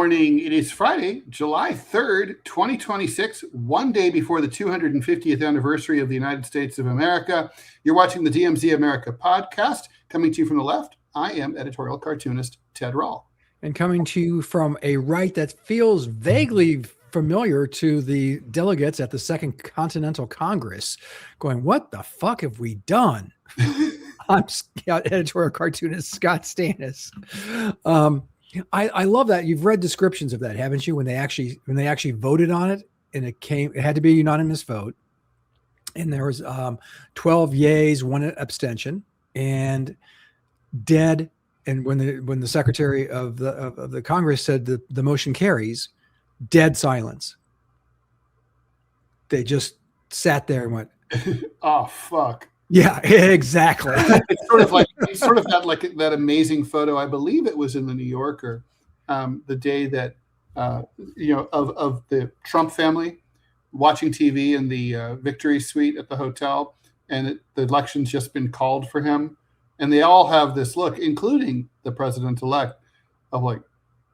morning. It is Friday, July 3rd, 2026, one day before the 250th anniversary of the United States of America. You're watching the DMZ America podcast. Coming to you from the left, I am editorial cartoonist Ted Rall. And coming to you from a right that feels vaguely familiar to the delegates at the Second Continental Congress, going, what the fuck have we done? I'm editorial cartoonist Scott Stantis. I love that. You've read descriptions of that, haven't you? When they actually voted on it, and it had to be a unanimous vote, and there was 12 yays, 1 abstention, and dead. And when the Secretary of the Congress said that the motion carries, dead silence. They just sat there and went, "Oh fuck." Yeah, exactly. It's sort of that amazing photo. I believe it was in the New Yorker, the day that of the Trump family watching TV in the Victory Suite at the hotel, and the election's just been called for him, and they all have this look, including the president-elect, of like,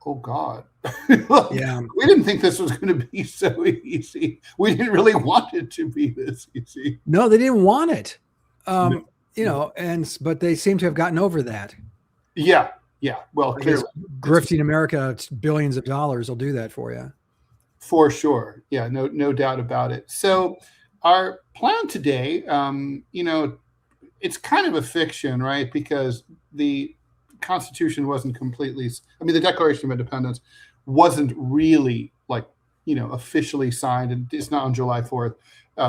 oh God. Yeah, we didn't think this was going to be so easy. We didn't really want it to be this easy. No, they didn't want it. But they seem to have gotten over that. Yeah. Well, clearly, grifting America billions of dollars will do that for you. For sure. Yeah, no doubt about it. So our plan today, it's kind of a fiction, right? Because the Constitution wasn't completely, the Declaration of Independence wasn't really officially signed, and it's not on July 4th.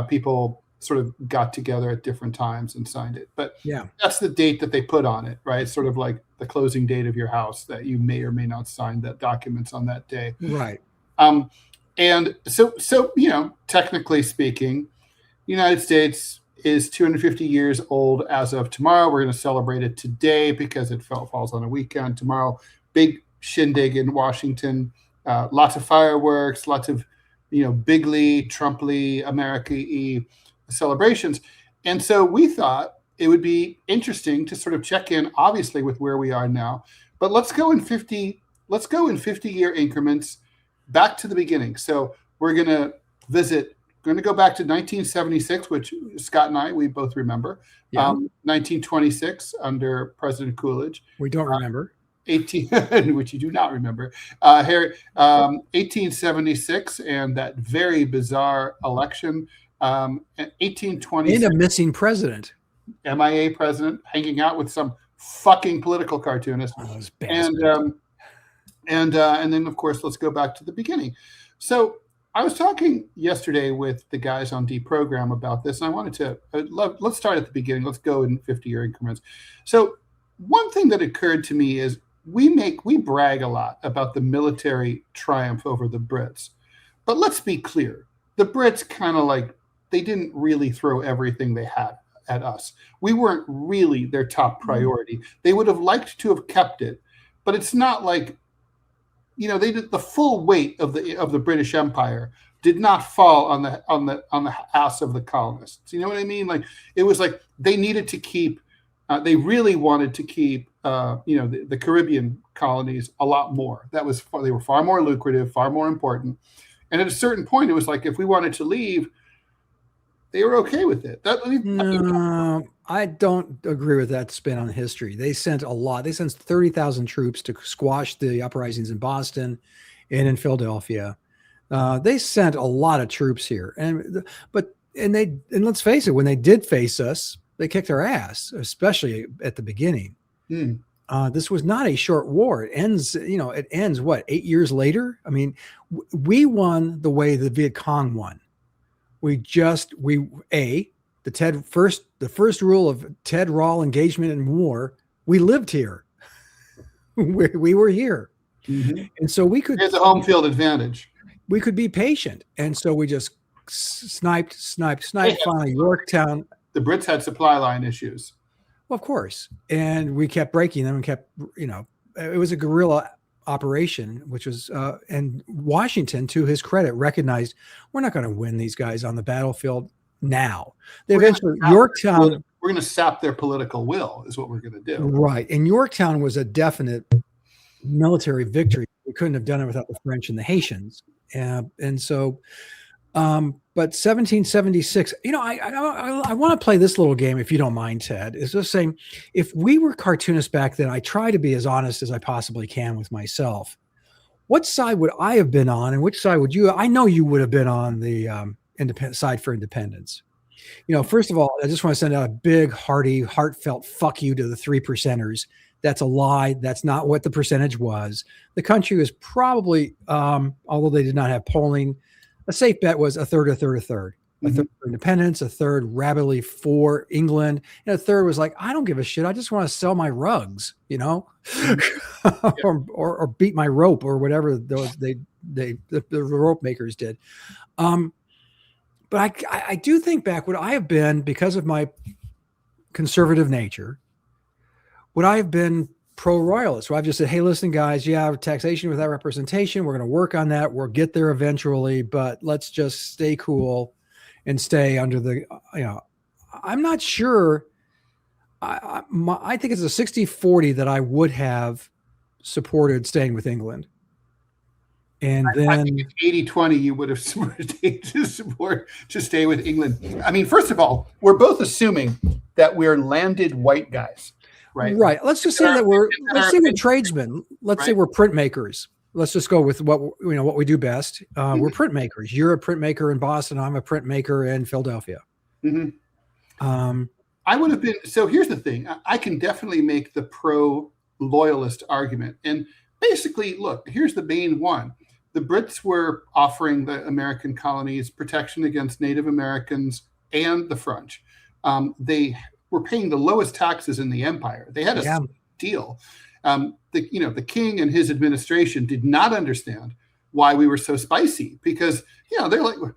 People sort of got together at different times and signed it. But yeah, that's the date that they put on it, right? It's sort of like the closing date of your house, that you may or may not sign that documents on that day. Right. And so technically speaking, the United States is 250 years old as of tomorrow. We're going to celebrate it today because it falls on a weekend. Tomorrow, big shindig in Washington, lots of fireworks, lots of, bigly, Trumply, America-y celebrations. And so we thought it would be interesting to sort of check in, obviously, with where we are now, but let's go in 50-year increments back to the beginning. So we're going to go back to 1976, which Scott and I, we both remember. Yeah. 1926 under President Coolidge. We don't remember. which you do not remember. 1876 and that very bizarre election. 1820. And a missing president. MIA president hanging out with some fucking political cartoonist. Oh, and then, of course, let's go back to the beginning. So I was talking yesterday with the guys on Deprogram about this, and I wanted to let's start at the beginning. Let's go in 50-year increments. So one thing that occurred to me is we brag a lot about the military triumph over the Brits, but let's be clear: the Brits kind of they didn't really throw everything they had at us. We weren't really their top priority. They would have liked to have kept it, but it's not like, they did the full weight of the British Empire did not fall on the ass of the colonists. You know what I mean? It was like they needed to keep. They really wanted to keep, the Caribbean colonies a lot more. They were far more lucrative, far more important. And at a certain point, it was like if we wanted to leave, they were okay with it. No, I don't agree with that spin on history. They sent a lot. They sent 30,000 troops to squash the uprisings in Boston and in Philadelphia. They sent a lot of troops here, and let's face it, when they did face us, they kicked our ass, especially at the beginning. This was not a short war. It ends what, 8 years later? I mean, we won the way the Viet Cong won. The first rule of Ted Rall engagement in war, we lived here. we were here. Mm-hmm. And so we could. Here's a home field advantage. We could be patient. And so we just sniped. Finally, Yorktown. The Brits had supply line issues. Well, of course. And we kept breaking them and kept, it was a guerrilla operation, which was, and Washington, to his credit, recognized we're not going to win these guys on the battlefield now. Yorktown. We're going to sap their political will is what we're going to do. Right. And Yorktown was a definite military victory we couldn't have done it without the French and the Haitians. And so, but 1776, I want to play this little game, if you don't mind, Ted. Is just saying, if we were cartoonists back then, I try to be as honest as I possibly can with myself. What side would I have been on, and which side would you? I know you would have been on the independent side for independence. First of all, I just want to send out a big, hearty, heartfelt fuck you to the 3%ers. That's a lie. That's not what the percentage was. The country was probably, although they did not have polling, a safe bet was a third, a third, a third. A third for independence, a third rabidly for England, and a third was like, I don't give a shit. I just want to sell my rugs, or beat my rope or whatever the rope makers did. But I do think back, would I have been, because of my conservative nature, would I have been pro-royalist? So I've just said, hey, listen, guys, taxation without representation. We're going to work on that. We'll get there eventually, but let's just stay cool and stay under the, I'm not sure. I think it's a 60-40 that I would have supported staying with England. And then I think it's 80-20 you would have supported to stay with England. I mean, first of all, we're both assuming that we're landed white guys, right? Right. Let's just say that we're tradesmen. Let's say we're printmakers. Let's just go with what we do best. We're printmakers. You're a printmaker in Boston. I'm a printmaker in Philadelphia. I would have been. So here's the thing. I can definitely make the pro-loyalist argument. And basically, look, here's the main one. The Brits were offering the American colonies protection against Native Americans and the French. They were paying the lowest taxes in the empire. They had a deal. The king and his administration did not understand why we were so spicy, because they're like, what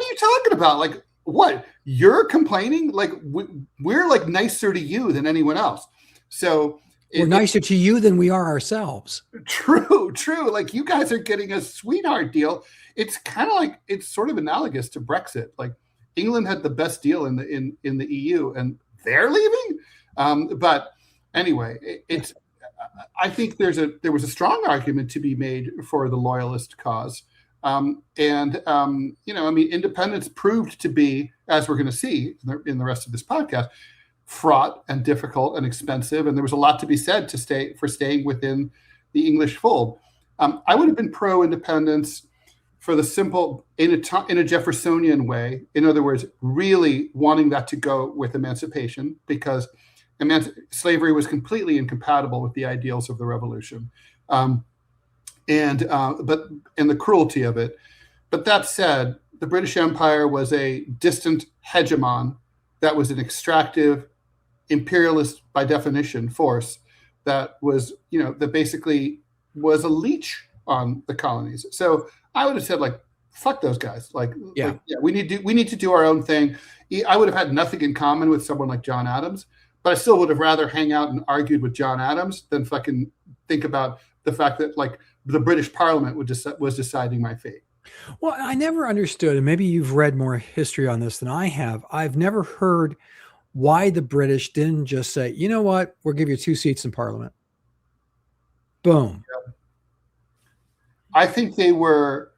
are you talking about? Like, what, you're complaining? Like, we're like nicer to you than anyone else. So we're nicer to you than we are ourselves. True. Like, you guys are getting a sweetheart deal. It's kind of like, it's sort of analogous to Brexit. Like, England had the best deal in the EU, and they're leaving. But anyway, I think there was a strong argument to be made for the loyalist cause. Independence proved to be, as we're going to see in the rest of this podcast, fraught and difficult and expensive. And there was a lot to be said for staying within the English fold. I would have been pro-independence for the simple, in a Jeffersonian way. In other words, really wanting that to go with emancipation, because slavery was completely incompatible with the ideals of the revolution, and the cruelty of it. But that said, the British Empire was a distant hegemon that was an extractive, imperialist by definition force that was, that basically was a leech on the colonies. So I would have said, like, fuck those guys. We need to do our own thing. I would have had nothing in common with someone like John Adams, but I still would have rather hang out and argued with John Adams than fucking think about the fact that, like, the British Parliament was deciding my fate. Well, I never understood, and maybe you've read more history on this than I have. I've never heard why the British didn't just say, you know what, we'll give you 2 seats in Parliament. Boom. Yeah. I think they were,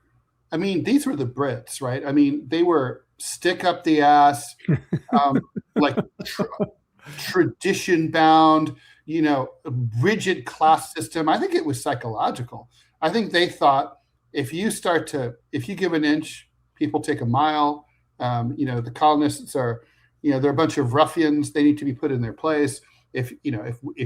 these were the Brits, right? They were stick up the ass, like tradition bound, rigid class system. I think it was psychological. I think they thought, if you give an inch, people take a mile. The colonists are, they're a bunch of ruffians. They need to be put in their place. If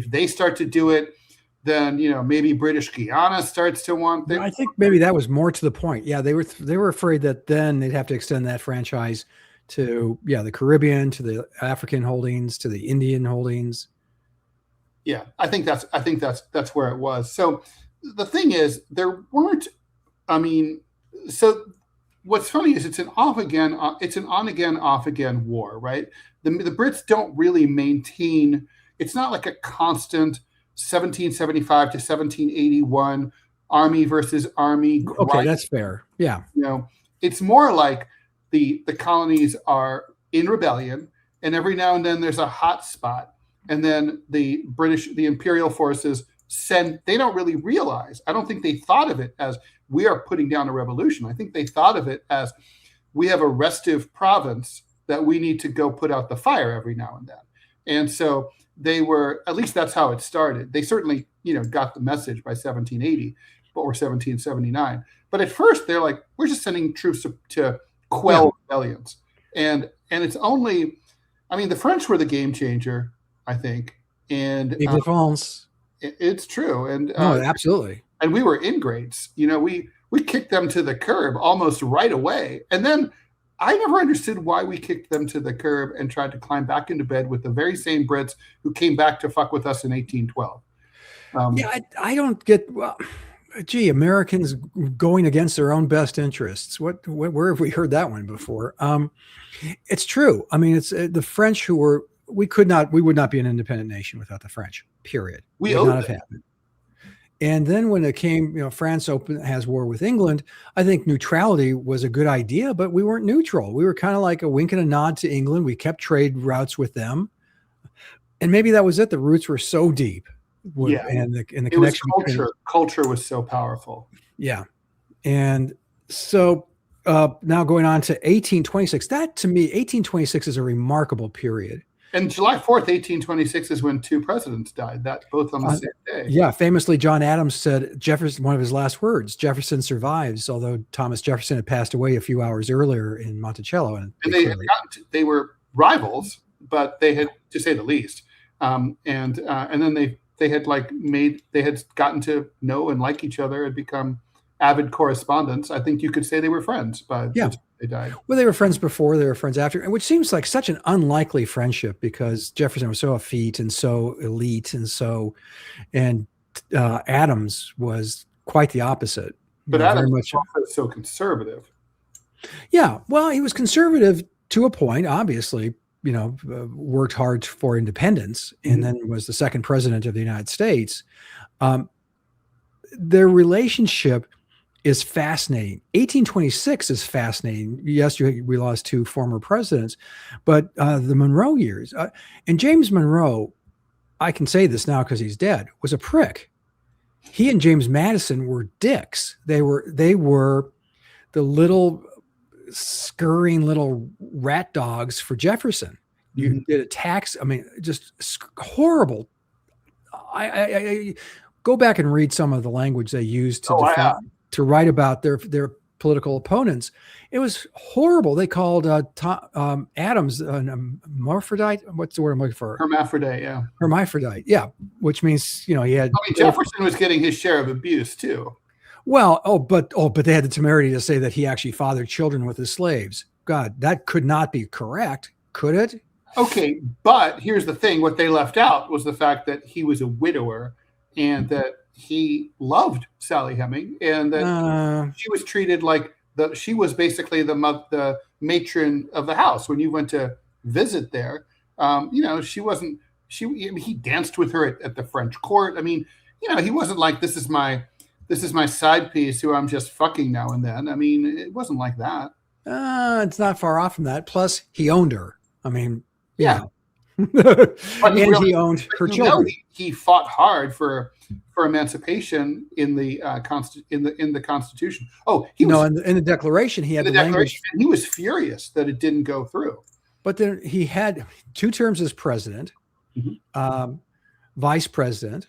they start to do it, then, maybe British Guiana starts to want. I think maybe that was more to the point. Yeah, they were afraid that then they'd have to extend that franchise to the Caribbean, to the African holdings, to the Indian holdings. Yeah, I think that's where it was. So the thing is, there weren't. So what's funny is it's an on again, off again war, right? The Brits don't really maintain. It's not like a constant 1775 to 1781 army versus army. Okay, that's fair. Yeah, it's more like the colonies are in rebellion, and every now and then there's a hot spot, and then the imperial forces they don't really realize. I don't think they thought of it as we are putting down a revolution. I think they thought of it as we have a restive province that we need to go put out the fire every now and then. And so they were, at least that's how it started. They certainly, got the message by 1780 or 1779. But at first they're like, we're just sending troops to quell rebellions. And it's only, the French were the game changer, I think. And it's true. And absolutely. And we were ingrates. We kicked them to the curb almost right away. And then I never understood why we kicked them to the curb and tried to climb back into bed with the very same Brits who came back to fuck with us in 1812. I don't get, Americans going against their own best interests. Where have we heard that one before? It's true. It's the French we would not be an independent nation without the French, period. We would not have happened. And then when it came, France has war with England, I think neutrality was a good idea, but we weren't neutral. We were kind of like a wink and a nod to England. We kept trade routes with them. And maybe that was it. The roots were so deep. And the connection. Culture was so powerful. Yeah. And so now going on to 1826, that to me, 1826 is a remarkable period. And July 4th, 1826 is when two presidents died, both on the same day. Yeah, famously, John Adams said, Jefferson, one of his last words, Jefferson survives, although Thomas Jefferson had passed away a few hours earlier in Monticello. And they were rivals, but they had, to say the least. And then they had gotten to know and like each other and become avid correspondents. I think you could say they were friends by the time they died. Well, they were friends before, they were friends after, which seems like such an unlikely friendship because Jefferson was so effete and so elite and Adams was quite the opposite. But Adams was also so conservative. Yeah, well, he was conservative to a point, obviously, worked hard for independence and then was the second president of the United States. Their relationship is fascinating. 1826 is fascinating. Yes, we lost two former presidents, but the Monroe years and James Monroe, I can say this now because he's dead, was a prick. He and James Madison were dicks. They were the little scurrying little rat dogs for Jefferson. You did attacks. Just horrible. I go back and read some of the language they used to write about their political opponents. It was horrible. They called Adams an hermaphrodite. What's the word I'm looking for? Hermaphrodite, yeah. Hermaphrodite, yeah. Which means, he had... Jefferson was getting his share of abuse, too. Well, but they had the temerity to say that he actually fathered children with his slaves. God, that could not be correct, could it? Okay, but here's the thing. What they left out was the fact that he was a widower and that he loved Sally Heming and that she was treated like she was basically the matron of the house. When you went to visit there, he danced with her at the French court. He wasn't like, this is my side piece who I'm just fucking now and then. It wasn't like that. It's not far off from that. Plus he owned her. Yeah. And he owned her children. He fought hard for emancipation in the Constitution. Oh, in the Declaration he had the language. He was furious that it didn't go through. But then he had 2 terms as president, vice president.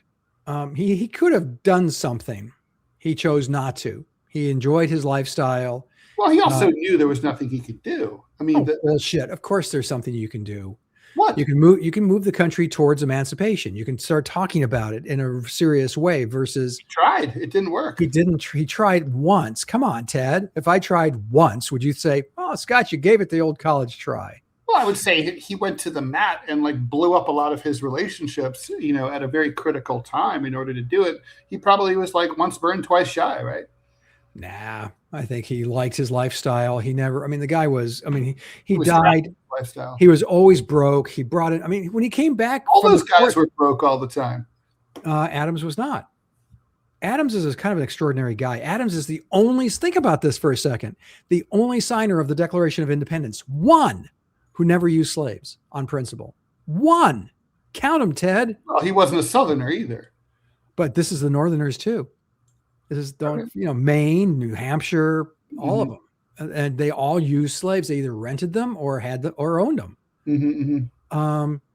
He could have done something. He chose not to. He enjoyed his lifestyle. Well, he also knew there was nothing he could do. Bullshit. Of course, there's something you can do. What? You can move the country towards emancipation. You can start talking about it in a serious way versus... He tried. It didn't work. He didn't. He tried once. Come on, Ted. If I tried once, would you say, oh, Scott, you gave it the old college try? Well, I would say he went to the mat and blew up a lot of his relationships, at a very critical time in order to do it. He probably was once burned, twice shy, right? Nah, I think he liked his lifestyle. He never, the guy was, he died. Lifestyle. He was always broke. He brought it. When he came back, all those guys were broke all the time. Adams was not. Adams is kind of an extraordinary guy. Adams is the only, think about this for a second, the only signer of the Declaration of Independence, one who never used slaves on principle. One. Count them, Ted. Well, he wasn't a Southerner either. but this is the Northerners too. This is Maine, New Hampshire, all of them, and they all used slaves. They either rented them or had them or owned them.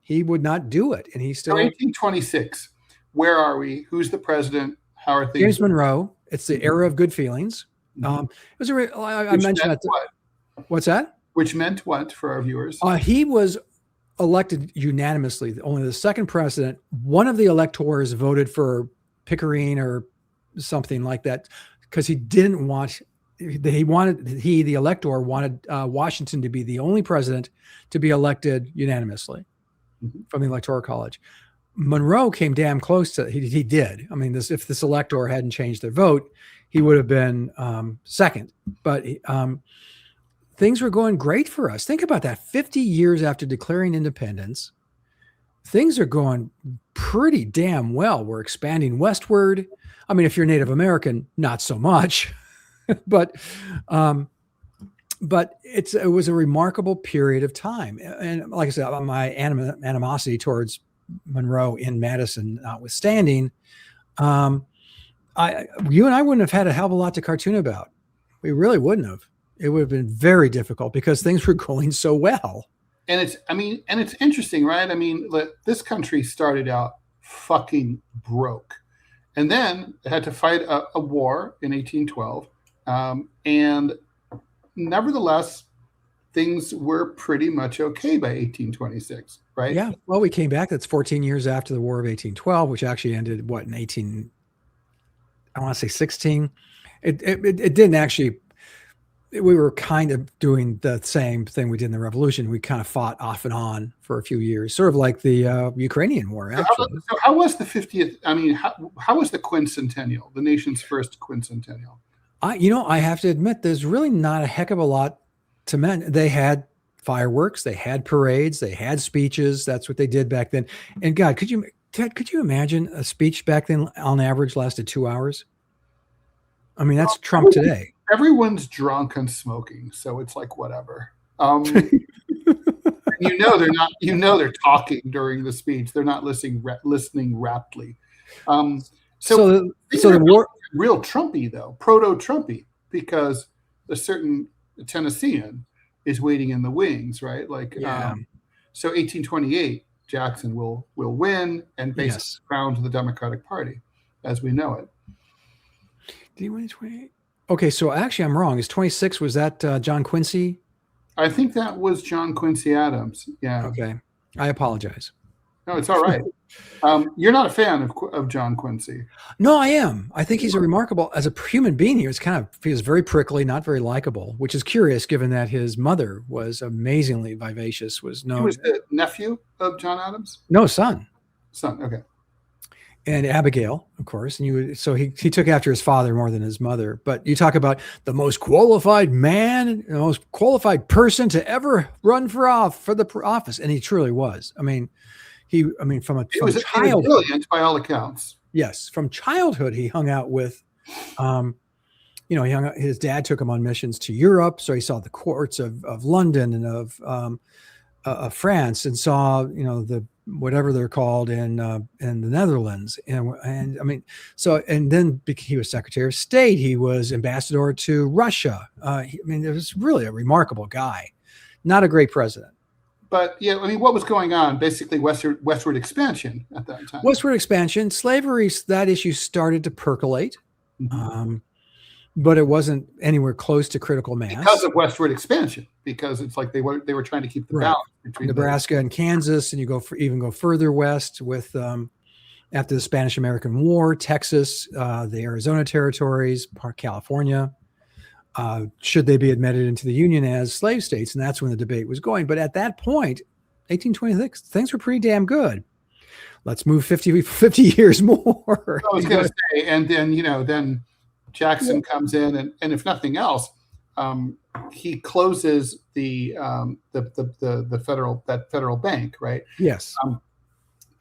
He would not do it, and he still. 1826. Where are we? Who's the president? How are things? James Monroe. It's the era of good feelings. It was I mentioned that. What's that? Which meant what for our viewers? He was elected unanimously. Only the second president. One of the electors voted for Pickering or something like that because he didn't want. The elector wanted Washington to be the only president to be elected unanimously from the Electoral College. Monroe came damn close to. He did. I mean, if this elector hadn't changed their vote, he would have been second. But things were going great for us. Think about that. 50 years after declaring independence, things are going pretty damn well. We're expanding westward. I mean, if you're Native American, not so much, but it was a remarkable period of time. And like I said, my animosity towards Monroe in Madison notwithstanding, you and I wouldn't have had a hell of a lot to cartoon about. We really wouldn't have. It would have been very difficult because things were going so well. And it's interesting, right? I mean, this country started out fucking broke, and then it had to fight a war in 1812, and nevertheless, things were pretty much okay by 1826, right? Yeah. Well, we came back. That's 14 years after the War of 1812, which actually ended in 16. It didn't actually. We were kind of doing the same thing we did in the Revolution. We kind of fought off and on for a few years, sort of like the Ukrainian War. Actually, so how was the 50th? I mean, how was the quincentennial, the nation's first quincentennial? I have to admit, there's really not a heck of a lot to men. They had fireworks, they had parades, they had speeches. That's what they did back then. And God, could you imagine a speech back then on average lasted 2 hours? I mean, that's Trump today. Everyone's drunk and smoking, so it's like whatever. They're not. They're talking during the speech. They're not listening raptly. So the war real Trumpy though, proto Trumpy, because a certain Tennessean is waiting in the wings, right? Like, so 1828, Jackson will win and basically crown the Democratic Party as we know it. Did he win 28? Okay, so actually I'm wrong. Is 26, was that John Quincy? I think that was John Quincy Adams. Yeah. Okay. I apologize. No, it's all right. You're not a fan of John Quincy. No, I am. I think he's a remarkable, as a human being, he was very prickly, not very likable, which is curious given that his mother was amazingly vivacious, was known. He was the nephew of John Adams? No, son. Son, okay. And Abigail, of course. And so he took after his father more than his mother. But you talk about the most qualified man, the most qualified person to ever run for the office. And he truly was. I mean, from childhood. He was brilliant by all accounts. Yes. From childhood, he hung out with, his dad took him on missions to Europe. So he saw the courts of London and of France, and saw, the whatever they're called in the Netherlands. And I mean, and then he was Secretary of State. He was ambassador to Russia. It was really a remarkable guy, not a great president. But yeah, I mean, what was going on? Basically westward expansion at that time. Westward expansion, slavery, that issue started to percolate. But it wasn't anywhere close to critical mass because of westward expansion. Because it's like they were trying to keep the balance between Nebraska and Kansas, and you go further west with after the Spanish-American War, Texas, the Arizona territories, California. Should they be admitted into the Union as slave states? And that's when the debate was going. But at that point, 1826, things were pretty damn good. Let's move 50 years more. I was going to say, and then Jackson comes in, and if nothing else, he closes the federal bank, right? Yes.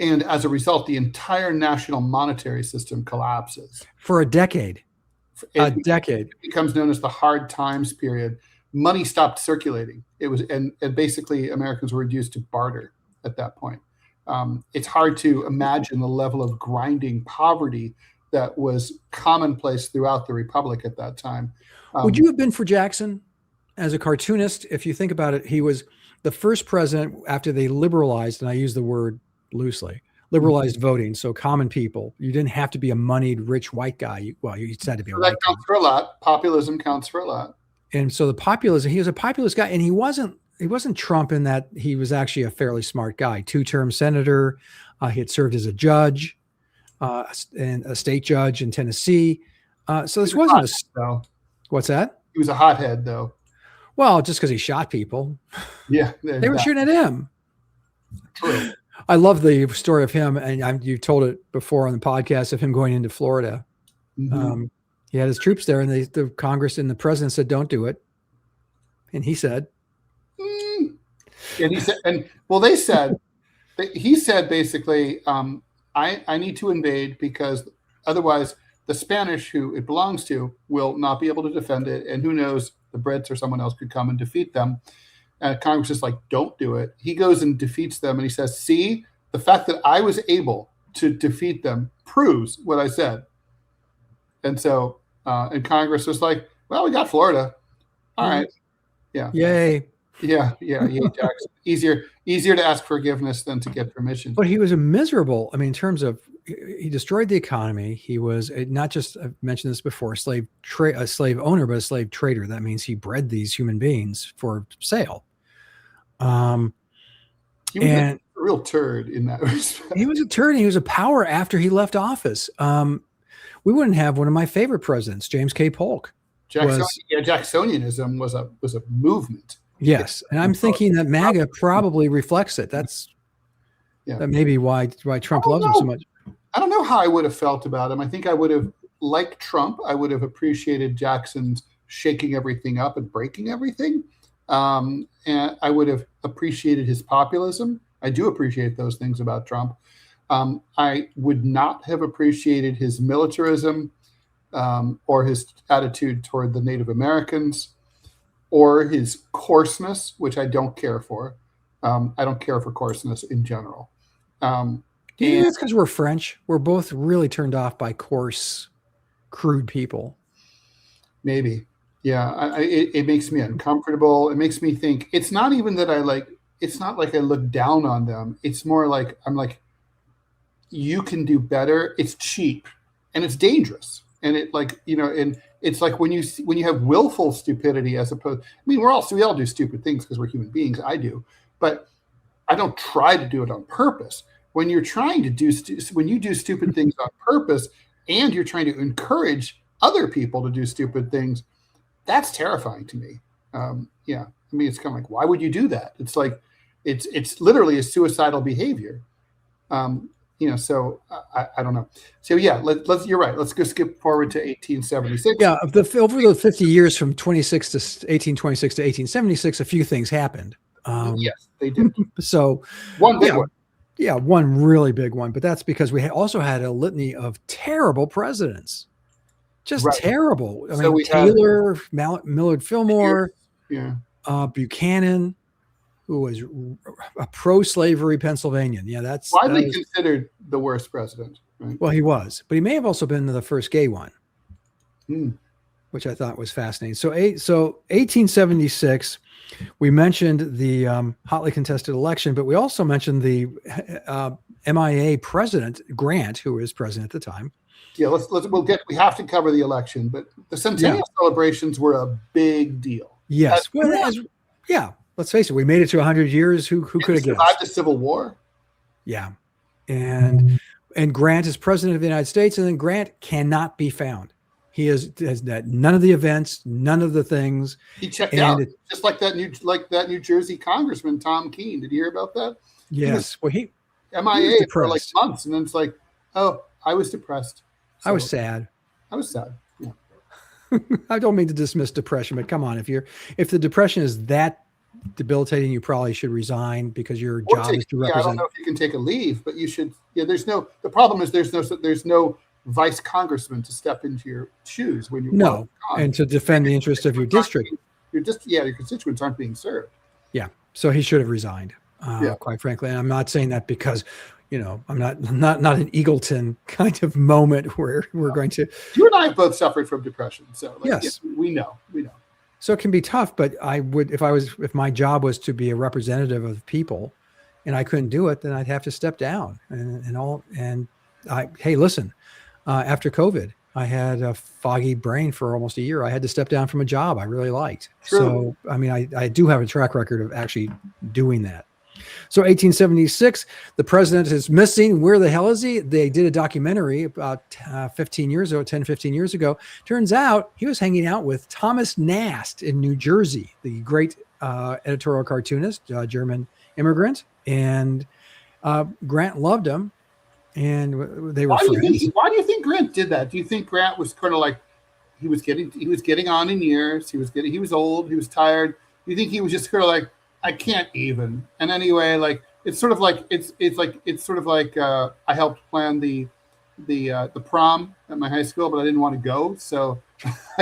And as a result, the entire national monetary system collapses for a decade. It becomes known as the hard times period. Money stopped circulating. It was, and basically Americans were reduced to barter at that point. It's hard to imagine the level of grinding poverty that was commonplace throughout the Republic at that time. Would you have been for Jackson as a cartoonist? If you think about it, he was the first president after they liberalized, and I use the word loosely, liberalized voting. So common people, you didn't have to be a moneyed, rich white guy. You just had to be a white that counts for a lot. Populism counts for a lot. And so the populism, he was a populist guy, and he wasn't Trump in that he was actually a fairly smart guy. 2-term senator. He had served as a judge, and a state judge in Tennessee. So this wasn't a... What's that? He was a hothead, though. Well, just because he shot people. Yeah. They were shooting at him. True. I love the story of him, and you told it before on the podcast, of him going into Florida. Mm-hmm. He had his troops there, and the Congress and the president said, "Don't do it." And he said, And he said, they said, he said basically, I need to invade because otherwise the Spanish, who it belongs to, will not be able to defend it. And who knows, the Brits or someone else could come and defeat them. Congress is like, don't do it. He goes and defeats them. And he says, see, the fact that I was able to defeat them proves what I said. And so, and Congress was like, well, we got Florida. All right. Yeah. Yay. Yeah. Jackson. Easier to ask forgiveness than to get permission. But he was a miserable, in terms of, he destroyed the economy. He was not just, I've mentioned this before, a slave owner, but a slave trader. That means he bred these human beings for sale. He was a real turd in that respect. He was a turd. He was a power after he left office. We wouldn't have one of my favorite presidents, James K. Polk. Jacksonianism was a movement. Yes, and I'm thinking that MAGA probably reflects it. That may be why Trump loves him so much. I don't know how I would have felt about him. I think I would have, like Trump, I would have appreciated Jackson's shaking everything up and breaking everything. And I would have appreciated his populism. I do appreciate those things about Trump. I would not have appreciated his militarism or his attitude toward the Native Americans or his coarseness, which I don't care for. I don't care for coarseness in general. Do you think that's because we're French? We're both really turned off by coarse, crude people. Maybe. Yeah. It makes me uncomfortable. It makes me think, it's not even that it's not like I look down on them. It's more like, I'm like, you can do better. It's cheap and it's dangerous. And and it's like when you have willful stupidity as opposed, we all do stupid things because we're human beings. I do, but I don't try to do it on purpose. When you're trying to when you do stupid things on purpose and you're trying to encourage other people to do stupid things, that's terrifying to me. It's kind of like, why would you do that? It's like, it's literally a suicidal behavior. So I don't know. So yeah, you're right. Let's go skip forward to 1876. Yeah, over the 50 years from 1826 to 1876, a few things happened. Yes, they did. So one big one. Yeah, one really big one. But that's because we also had a litany of terrible presidents. Just terrible. Taylor, Millard Fillmore, Buchanan, who was a pro-slavery Pennsylvanian. Yeah, that's widely considered the worst president. Right? Well, he was, but he may have also been the first gay one, which I thought was fascinating. So 1876, we mentioned the hotly contested election, but we also mentioned the MIA president, Grant, who was president at the time. Yeah, we have to cover the election, but the centennial celebrations were a big deal. Yes. Let's face it, we made it to 100 years. Who could have guessed? Survived the Civil War. Yeah. And Grant is president of the United States, and then Grant cannot be found. He has none of the events, none of the things. He checked out, just like that New Jersey congressman, Tom Keene. Did you hear about that? Yes. He MIA for like months, and then it's like, oh, I was depressed. So, I was sad. Yeah. I don't mean to dismiss depression, but come on, if the depression is that debilitating, you probably should resign because your job is to represent. I don't know if you can take a leave, but you should. Yeah, the problem is there's no vice congressman to step into your shoes when you and to defend the interest of your district. Your constituents aren't being served. Yeah, so he should have resigned. quite frankly. And I'm not saying that because, I'm not an Eagleton kind of moment where we're going to. You and I both suffered from depression, so yes, we know. So it can be tough, but I would, if my job was to be a representative of people, and I couldn't do it, then I'd have to step down hey, listen, after COVID, I had a foggy brain for almost a year. I had to step down from a job I really liked. True. So, I mean, I do have a track record of actually doing that. So 1876, the president is missing. Where the hell is he? They did a documentary about 10, 15 years ago. Turns out he was hanging out with Thomas Nast in New Jersey, the great editorial cartoonist, German immigrant. And Grant loved him. And they were friends. Why do you think Grant did that? Do you think Grant was kind of like he was getting on in years? He was old. He was tired. Do you think he was just kind of like, I can't even? And anyway, like it's sort of like I helped plan the prom at my high school, but I didn't want to go. So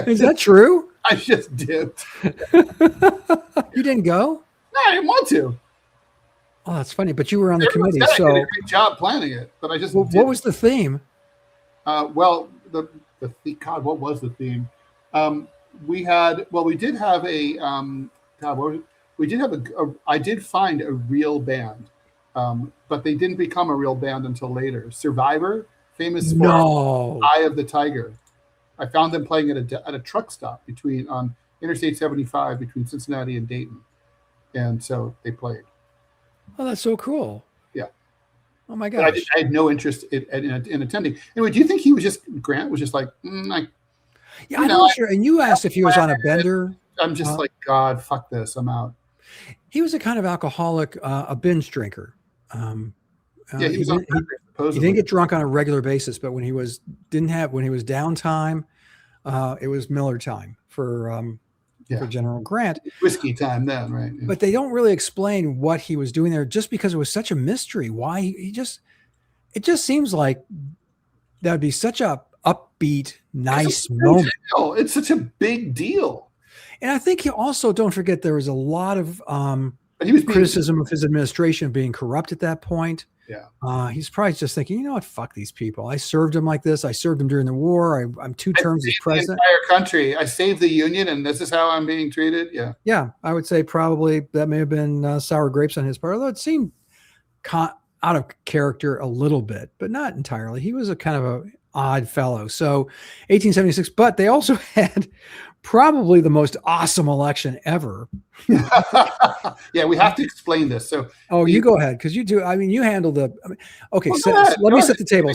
is that true? I just dipped. You didn't go? No, I didn't want to. Oh, that's funny. But you were on the committee, so I did a great job planning it. But I just what was the theme? Well, the God, what was the theme? We did have I did find a real band, but they didn't become a real band until later. Survivor, famous for Eye of the Tiger. I found them playing at a truck stop on Interstate 75 between Cincinnati and Dayton, and so they played. Oh, that's so cool. Yeah. Oh my gosh. I had no interest in attending. Anyway, do you think Grant was just like, I'm not sure. And you asked if he was on a bender. I'm just like, God, fuck this. I'm out. He was a kind of alcoholic, a binge drinker. He was on bender, supposedly. He didn't get drunk on a regular basis, but when he was downtime, it was Miller time for General Grant. Whiskey time then, right? Yeah. But they don't really explain what he was doing there, just because it was such a mystery. Why it just seems like that would be such a upbeat, nice moment. It's such a big deal. And I think don't forget there was a lot of criticism of his administration being corrupt at that point. Yeah. He's probably just thinking, you know what, fuck these people. I served them like this. I served them during the war. I'm 2 terms as president. The entire country. I saved the Union, and this is how I'm being treated. Yeah. Yeah, I would say probably that may have been sour grapes on his part, although it seemed out of character a little bit, but not entirely. He was a kind of a odd fellow. So 1876, but they also had probably the most awesome election ever. Yeah, we have to explain this. So, you go ahead, because you do. I mean, you handle okay. Let me set the table.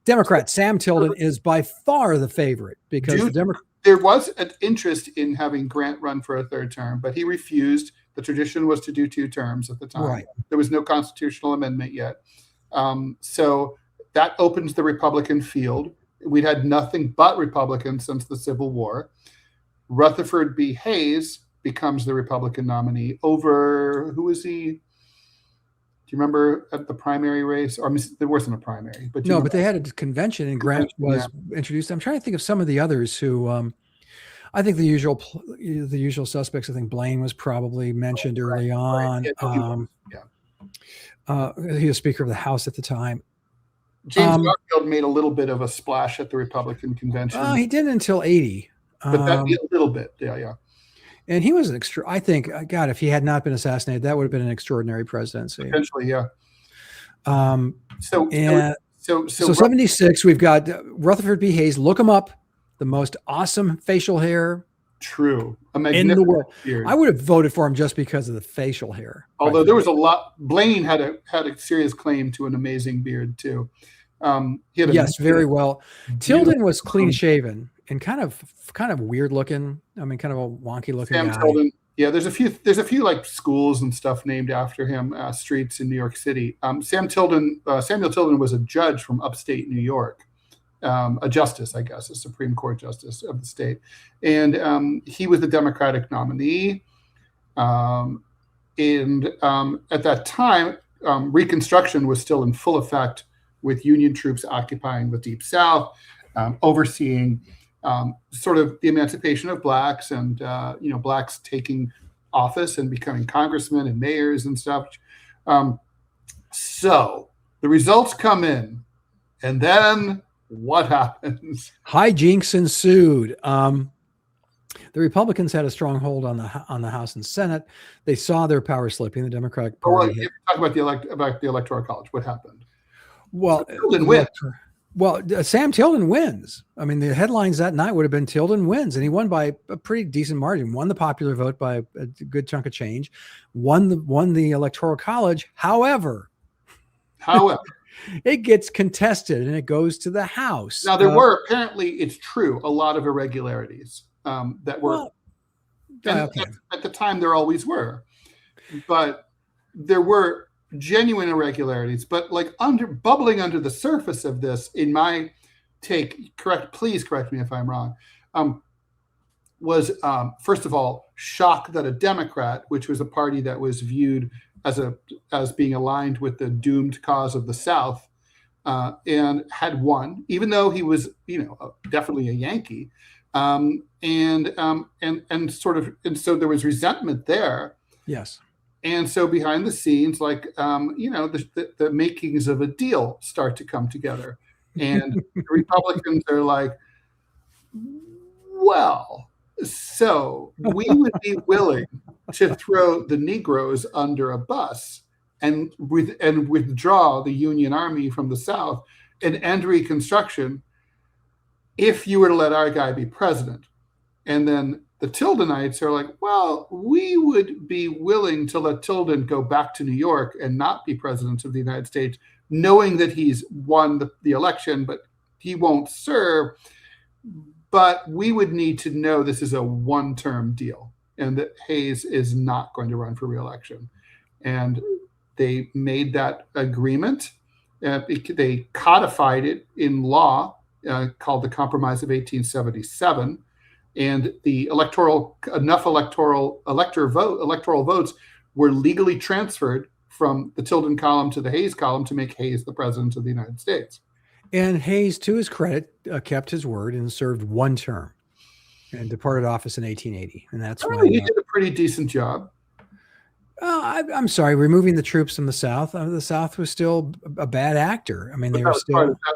Democrat Sam Tilden is by far the favorite because there was an interest in having Grant run for a 3rd term, but he refused. The tradition was to do 2 terms at the time. Right. There was no constitutional amendment yet, so that opens the Republican field. We'd had nothing but Republicans since the Civil War. Rutherford B. Hayes becomes the Republican nominee over, who was he? Do you remember at the primary race? Or there wasn't a primary, but but they had a convention and Grant was introduced. I'm trying to think of some of the others who, I think the usual suspects. I think Blaine was probably mentioned early on. He was Speaker of the House at the time. James Garfield made a little bit of a splash at the Republican convention. He didn't until 80. But that'd be a little bit, yeah. And he was I think, God, if he had not been assassinated, that would have been an extraordinary presidency. Potentially, yeah. So 76, we've got Rutherford B. Hayes. Look him up. The most awesome facial hair. True. In the world. Beard. I would have voted for him just because of the facial hair. Although there was a lot. Blaine had a serious claim to an amazing beard too. Very well. Tilden was clean shaven and kind of weird looking. I mean, kind of a wonky looking guy. Tilden. Yeah, there's a few like schools and stuff named after him, streets in New York City. Samuel Tilden was a judge from upstate New York, a justice, I guess, a Supreme Court justice of the state, and he was the Democratic nominee. And at that time, Reconstruction was still in full effect, with Union troops occupying the Deep South, overseeing sort of the emancipation of blacks and blacks taking office and becoming congressmen and mayors and stuff. So the results come in, and then what happens? Hijinks ensued. The Republicans had a strong hold on the House and Senate. They saw their power slipping. The Democratic Party. Talk about the Electoral College. What happened? Well, Tilden wins. Well, Sam Tilden wins. I mean, the headlines that night would have been Tilden wins, and he won by a pretty decent margin. Won the popular vote by a good chunk of change. Won the Electoral College. However, it gets contested and it goes to the House. Now, there were apparently, it's true, a lot of irregularities that were. At the time, there always were, but there were genuine irregularities. But like bubbling under the surface of this, in my take, please correct me if I'm wrong, was first of all shock that a Democrat, which was a party that was viewed as being aligned with the doomed cause of the South, and had won, even though he was, definitely a Yankee, and so there was resentment there. Yes. And so behind the scenes, like, the makings of a deal start to come together. And the Republicans are like, well, so we would be willing to throw the Negroes under a bus and withdraw the Union Army from the South and end Reconstruction if you were to let our guy be president. And then the Tildenites are like, well, we would be willing to let Tilden go back to New York and not be president of the United States, knowing that he's won the election, but he won't serve. But we would need to know this is a one-term deal and that Hayes is not going to run for re-election. And they made that agreement. They codified it in law called the Compromise of 1877. And the electoral votes were legally transferred from the Tilden column to the Hayes column to make Hayes the president of the United States. And Hayes, to his credit, kept his word and served one term and departed office in 1880. And that's when he did a pretty decent job. I'm sorry, removing the troops from the South. The South was still a bad actor. I mean, that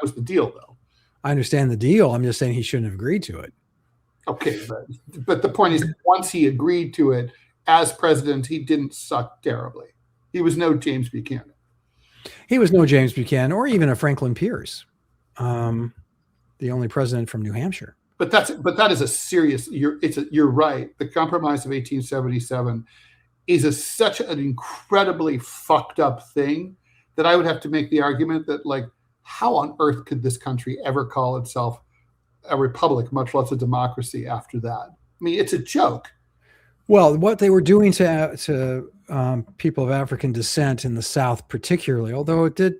was the deal, though. I understand the deal. I'm just saying he shouldn't have agreed to it. Okay, but the point is, once he agreed to it as president, he didn't suck terribly. He was no James Buchanan. He was no James Buchanan or even a Franklin Pierce, the only president from New Hampshire. But that is a serious. You're right. The Compromise of 1877 is such an incredibly fucked up thing that I would have to make the argument that, like, how on earth could this country ever call itself a republic, much less a democracy after that? I mean, it's a joke. Well, what they were doing to people of African descent in the South particularly, although it did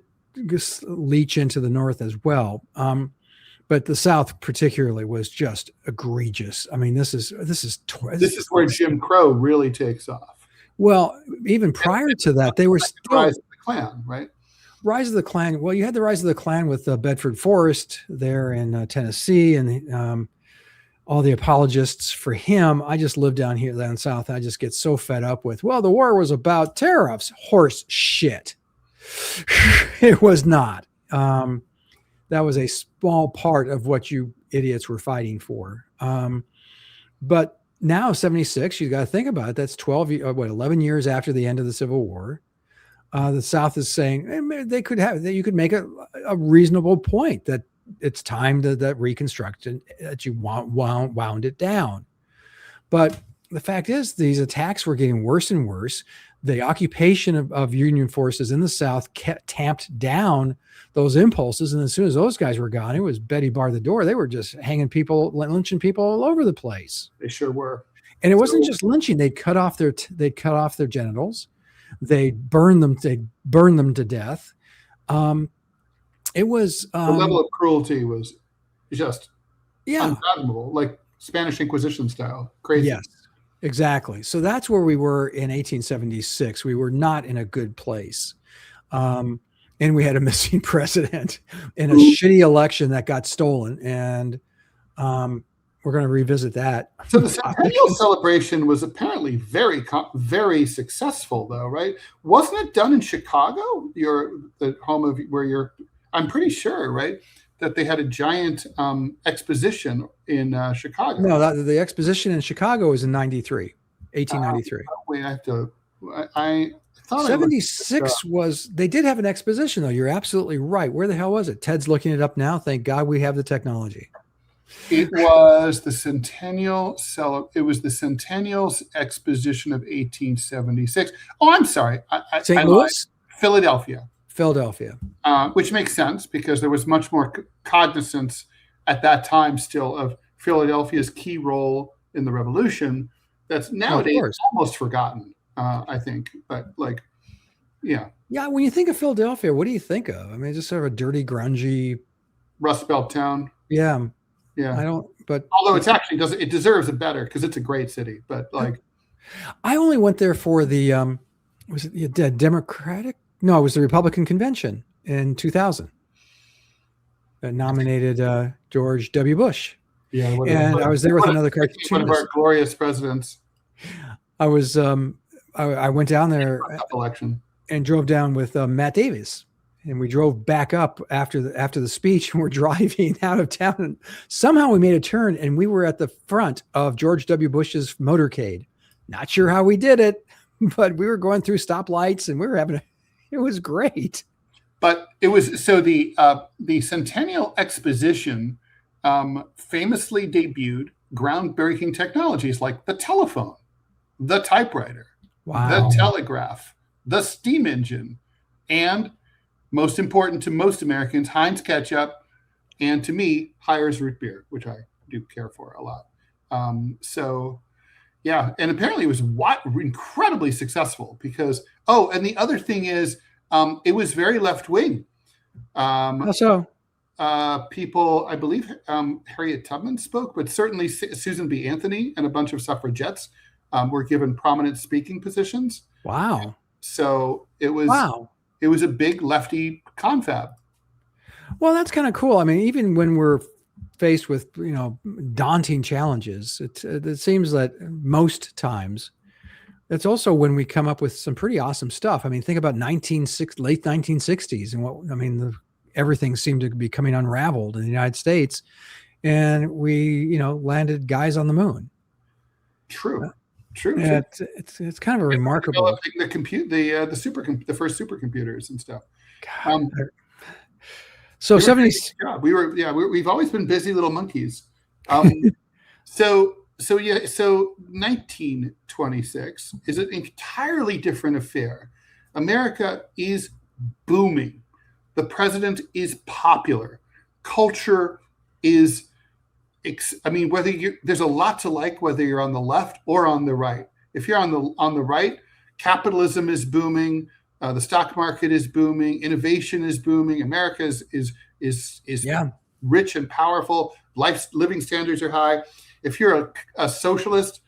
leach into the North as well, but the South particularly was just egregious. I mean, this is where Jim Crow really takes off. Well, even prior to that, they were still Rise of the Klan, right? Rise of the Klan. Well, you had the Rise of the Klan with Bedford Forrest there in Tennessee, and all the apologists for him. I just live down south. I just get so fed up with, well, the war was about tariffs. Horse shit. It was not. That was a small part of what you idiots were fighting for. But now 76, you got to think about it. That's 11 years after the end of the Civil War. The South is saying you could make a reasonable point that it's time that reconstruction, that you wound it down. But the fact is, these attacks were getting worse and worse. The occupation of Union forces in the South tamped down those impulses. And as soon as those guys were gone, it was Betty bar the door. They were just hanging people, lynching people all over the place. They sure were. And it wasn't just lynching. They'd cut off their genitals. They burned them to death. It was the level of cruelty was just unfathomable, like Spanish Inquisition style. Crazy. Yes, exactly. So that's where we were in 1876. We were not in a good place. And we had a missing president in a shitty election that got stolen. And we're we're going to revisit that. So the centennial celebration was apparently very successful, though, right? Wasn't it done in Chicago? The home of where you're. I'm pretty sure, right, that they had a giant exposition in Chicago. No, the exposition in Chicago was in 1893. Wait, I have to. I thought 76 was. They did have an exposition, though. You're absolutely right. Where the hell was it? Ted's looking it up now. Thank God we have the technology. It was the centennial It was the Centennial's Exposition of 1876. Oh, I'm sorry. St. Louis? Philadelphia. Which makes sense because there was much more cognizance at that time still of Philadelphia's key role in the Revolution. That's nowadays almost forgotten, I think. But yeah. Yeah, when you think of Philadelphia, what do you think of? I mean, just sort of a dirty, grungy Rust Belt town. Yeah. Yeah. I don't, but although it deserves it better because it's a great city, but I only went there for the, was it the Democratic? No, it was the Republican convention in 2000 that nominated George W. Bush. Yeah. And I was there with another cartoonist. One of our glorious presidents. I was, I went down there election and drove down with Matt Davies. And we drove back up after the speech, and we're driving out of town. And somehow we made a turn, and we were at the front of George W. Bush's motorcade. Not sure how we did it, but we were going through stoplights, and we were it was great. But it was so the Centennial Exposition famously debuted groundbreaking technologies like the telephone, the typewriter, the telegraph, the steam engine, and most important to most Americans, Heinz ketchup, and to me, Hires root beer, which I do care for a lot. So, yeah, and apparently it was incredibly succesable because, and the other thing is, it was very left wing. How so? People, I believe Harriet Tubman spoke, but certainly Susan B. Anthony and a bunch of suffragettes were given prominent speaking positions. Wow. So it was It was a big lefty confab. Well, that's kind of cool. I mean, even when we're faced with, daunting challenges, it seems that most times it's also when we come up with some pretty awesome stuff. I mean, think about late 1960s and everything seemed to be coming unraveled in the United States, and we, landed guys on the moon. True. Yeah, it's kind of a remarkable. The first supercomputers and stuff. So 70. We've always been busy little monkeys. So 1926 is an entirely different affair. America is booming. The president is popular. Culture is. There's a lot to like whether you're on the left or on the right. If you're on the right, capitalism is booming, the stock market is booming, innovation is booming. America is rich and powerful. Living standards are high. If you're a socialist,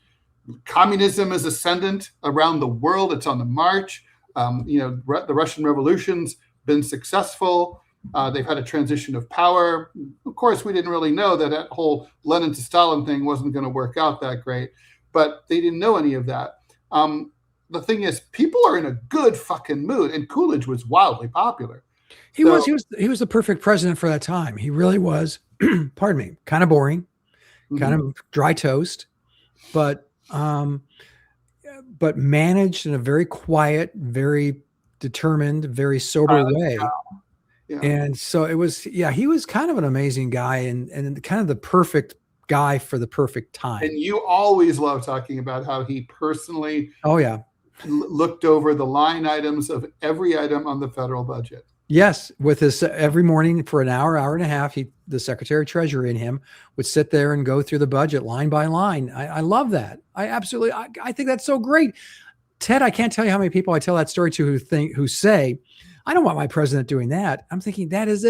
communism is ascendant around the world. It's on the march. The Russian Revolution's been successful. They've had a transition of power. Of course, we didn't really know that whole Lenin to Stalin thing wasn't going to work out that great, but they didn't know any of that. The thing is, people are in a good fucking mood, and Coolidge was wildly popular. He was the perfect president for that time. He really was. Pardon me, kind of boring, kind of dry toast, but managed in a very quiet, very determined, very sober way. Yeah. And so it was, he was kind of an amazing guy and kind of the perfect guy for the perfect time. And you always love talking about how he personally looked over the line items of every item on the federal budget. Yes. With his every morning for an hour and a half, the Secretary of Treasury and him would sit there and go through the budget line by line. I love that. I think that's so great. Ted, I can't tell you how many people I tell that story to who say, I don't want my president doing that. I'm thinking that is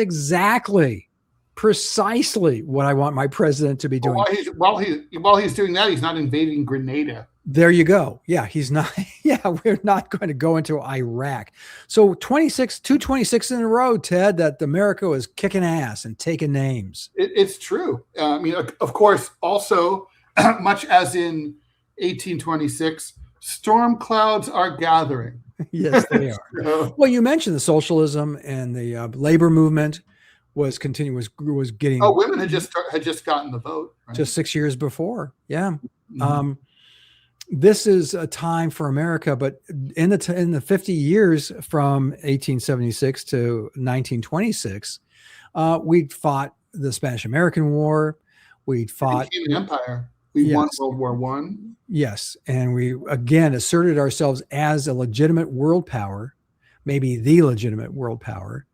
precisely what I want my president to be doing. While he's doing that, he's not invading Grenada. There you go. Yeah, he's not. Yeah, we're not going to go into Iraq. So 226 in a row, Ted, that America was kicking ass and taking names. It's true. I mean, of course, also, much as in 1826, storm clouds are gathering. Yes, they are. So, Well, you mentioned the socialism and the labor movement was getting women had just gotten the vote, right? just 6 years before. Yeah. Mhm. This is a time for America, but in the 50 years from 1876 to 1926, we'd fought the Spanish-American War. We'd fought. We became an empire. We won World War One. Yes, and we again asserted ourselves as a legitimate world power, maybe the legitimate world power.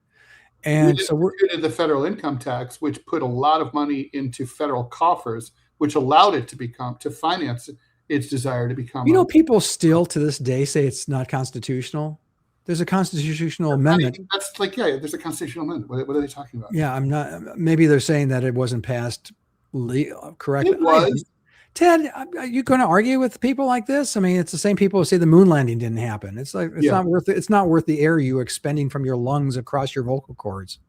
And so we instituted the federal income tax, which put a lot of money into federal coffers, which allowed it to finance its desire to become. People still to this day say it's not constitutional. There's a constitutional amendment. That's like, yeah, there's a constitutional amendment. What are they talking about? Yeah, I'm not. Maybe they're saying that it wasn't passed correctly. It was. Ted, are you going to argue with people like this? I mean, it's the same people who say the moon landing didn't happen. It's like not worth it. It's not worth the air you expending from your lungs across your vocal cords.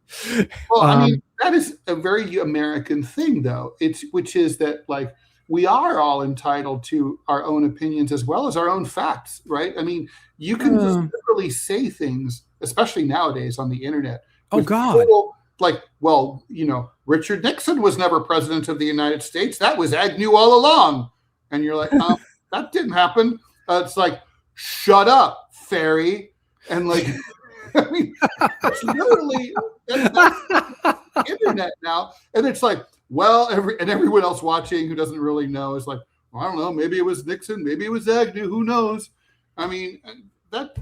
Well, I mean, that is a very American thing, though. Which is that, like, we are all entitled to our own opinions as well as our own facts, right? I mean, you can just literally say things, especially nowadays on the internet. Oh God! People, like, well, Richard Nixon was never president of the United States. That was Agnew all along. And you're like, that didn't happen. It's like, shut up, fairy. And like, I mean, it's literally that's internet now. And it's like, well, everyone else watching who doesn't really know is like, well, I don't know, maybe it was Nixon, maybe it was Agnew, who knows? I mean,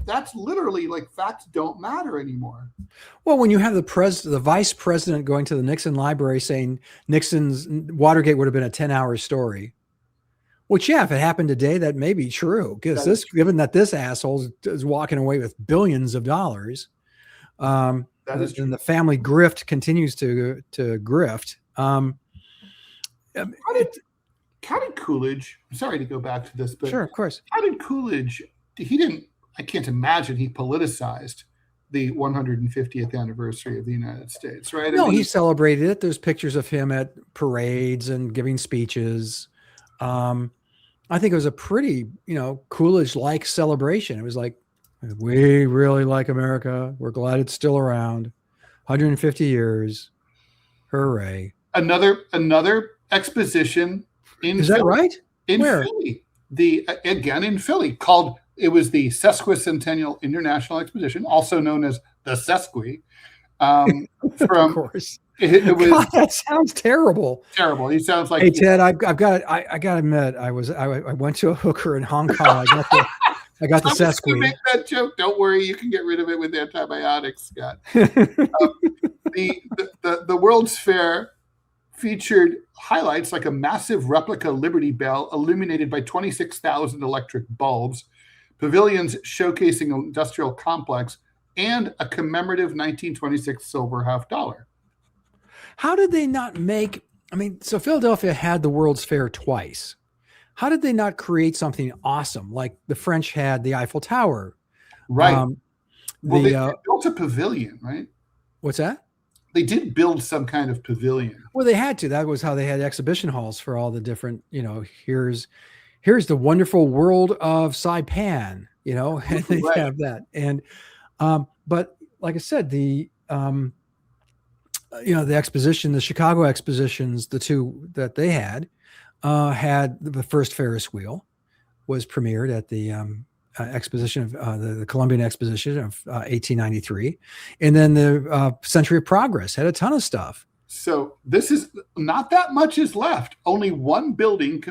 that's literally like, facts don't matter anymore. Well, when you have the vice president going to the Nixon library saying Nixon's Watergate would have been a 10-hour story, which, yeah, if it happened today, that may be true. Because given that this asshole is walking away with billions of dollars, that is true. And the family grift continues to grift. How did Coolidge? I'm sorry to go back to this, but sure, of course. How did Coolidge? I can't imagine he politicized the 150th anniversary of the United States, right? No, he celebrated it. There's pictures of him at parades and giving speeches. I think it was a pretty, Coolidge-like celebration. It was like, we really like America. We're glad it's still around. 150 years. Hooray. Another exposition in Is that right? In Where? Philly. In Philly, called, it was the Sesquicentennial International Exposition, also known as the Sesqui. Of course. It was. God, that sounds terrible. Terrible. He sounds like. Hey Ted, I got to admit, I went to a hooker in Hong Kong. I got the Sesqui. You make that joke. Don't worry, you can get rid of it with antibiotics, Scott. The World's Fair featured highlights like a massive replica Liberty Bell illuminated by 26,000 electric bulbs, pavilions showcasing an industrial complex, and a commemorative 1926 silver $50. How did they not make? I mean, so Philadelphia had the World's Fair twice. How did they not create something awesome like the French had the Eiffel Tower? Right. They built a pavilion, right? What's that? They did build some kind of pavilion. Well, they had to. That was how they had exhibition halls for all the different, here's the wonderful world of Saipan, and they Right. have that. And, but like I said, the exposition, the Chicago expositions, the two that they had the first Ferris wheel was premiered at the exposition of the Columbian Exposition of 1893, and then the Century of Progress had a ton of stuff. So this is not that much is left. Only one building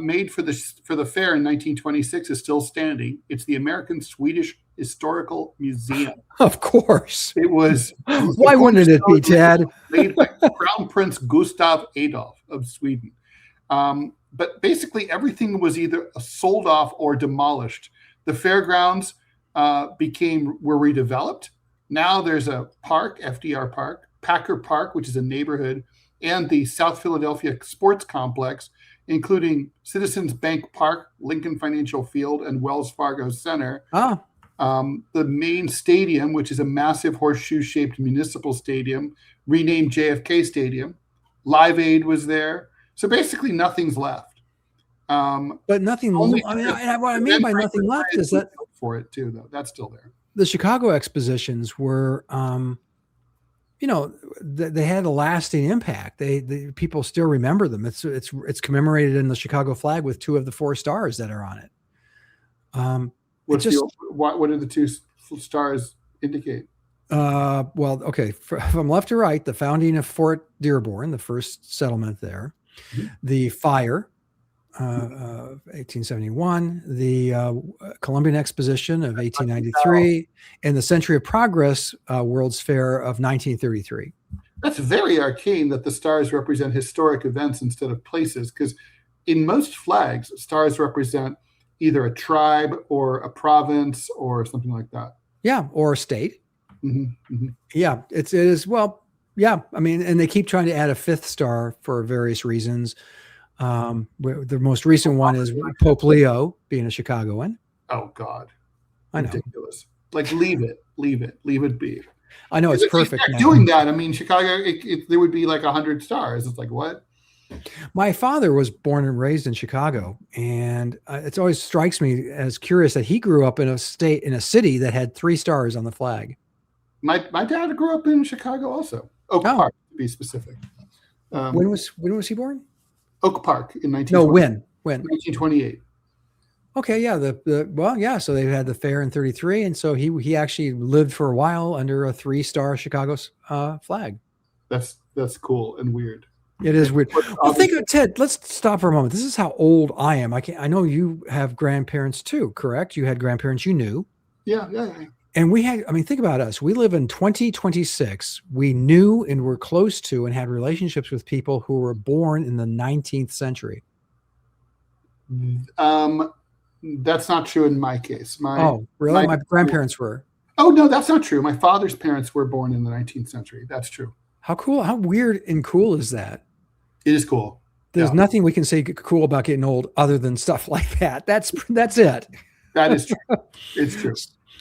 made for the fair in 1926 is still standing. It's the American Swedish Historical Museum. Of course, it was. Why wouldn't it be, Ted? Made by Crown Prince Gustav Adolf of Sweden. But basically everything was either sold off or demolished. The fairgrounds were redeveloped. Now there's a park, FDR Park, Packer Park, which is a neighborhood, and the South Philadelphia Sports Complex. including Citizens Bank Park, Lincoln Financial Field, and Wells Fargo Center. Ah, The main stadium, which is a massive horseshoe-shaped municipal stadium, renamed JFK Stadium. Live Aid was there. So basically nothing's left. but nothing. Only I mean, the- what I mean by nothing left is that for it too, though. That's still there. the Chicago expositions were, they had a lasting impact. People still remember them. It's commemorated in the Chicago flag with 2 of the 4 stars that are on it. What do the 2 stars indicate? Well, okay, from left to right, the founding of Fort Dearborn, the first settlement there, the fire, 1871, the Columbian Exposition of 1893, and the Century of Progress World's Fair of 1933. That's very arcane that the stars represent historic events instead of places, because in most flags, stars represent either a tribe or a province or something like that. Yeah, or a state. Mm-hmm, mm-hmm. Yeah, it is. Well, yeah. I mean, and they keep trying to add a 5th star for various reasons. The most recent one is Pope Leo being a Chicagoan. Oh God, I know. Ridiculous. Like leave it be. I know it's perfect. Doing that, I mean, Chicago, there would be like 100 stars. It's like what? My father was born and raised in Chicago, and it always strikes me as curious that he grew up in a city that had 3 stars on the flag. My dad grew up in Chicago also. Oak Park, to be specific. When was he born? Oak Park in 1928. No, when? 1928. Okay, yeah. So they had the fair in 33, and so he actually lived for a while under a 3-star Chicago flag. That's cool and weird. It is weird. Well, think of Ted. Let's stop for a moment. This is how old I am. I know you have grandparents too, correct? You had grandparents you knew. Yeah. And think about us. We live in 2026. We knew and were close to and had relationships with people who were born in the 19th century. That's not true in my case. Oh, really? My grandparents were. Oh, no, that's not true. My father's parents were born in the 19th century. That's true. How cool, how weird and cool is that? It is cool. There's nothing we can say cool about getting old other than stuff like that. That's it. That is true. It's true.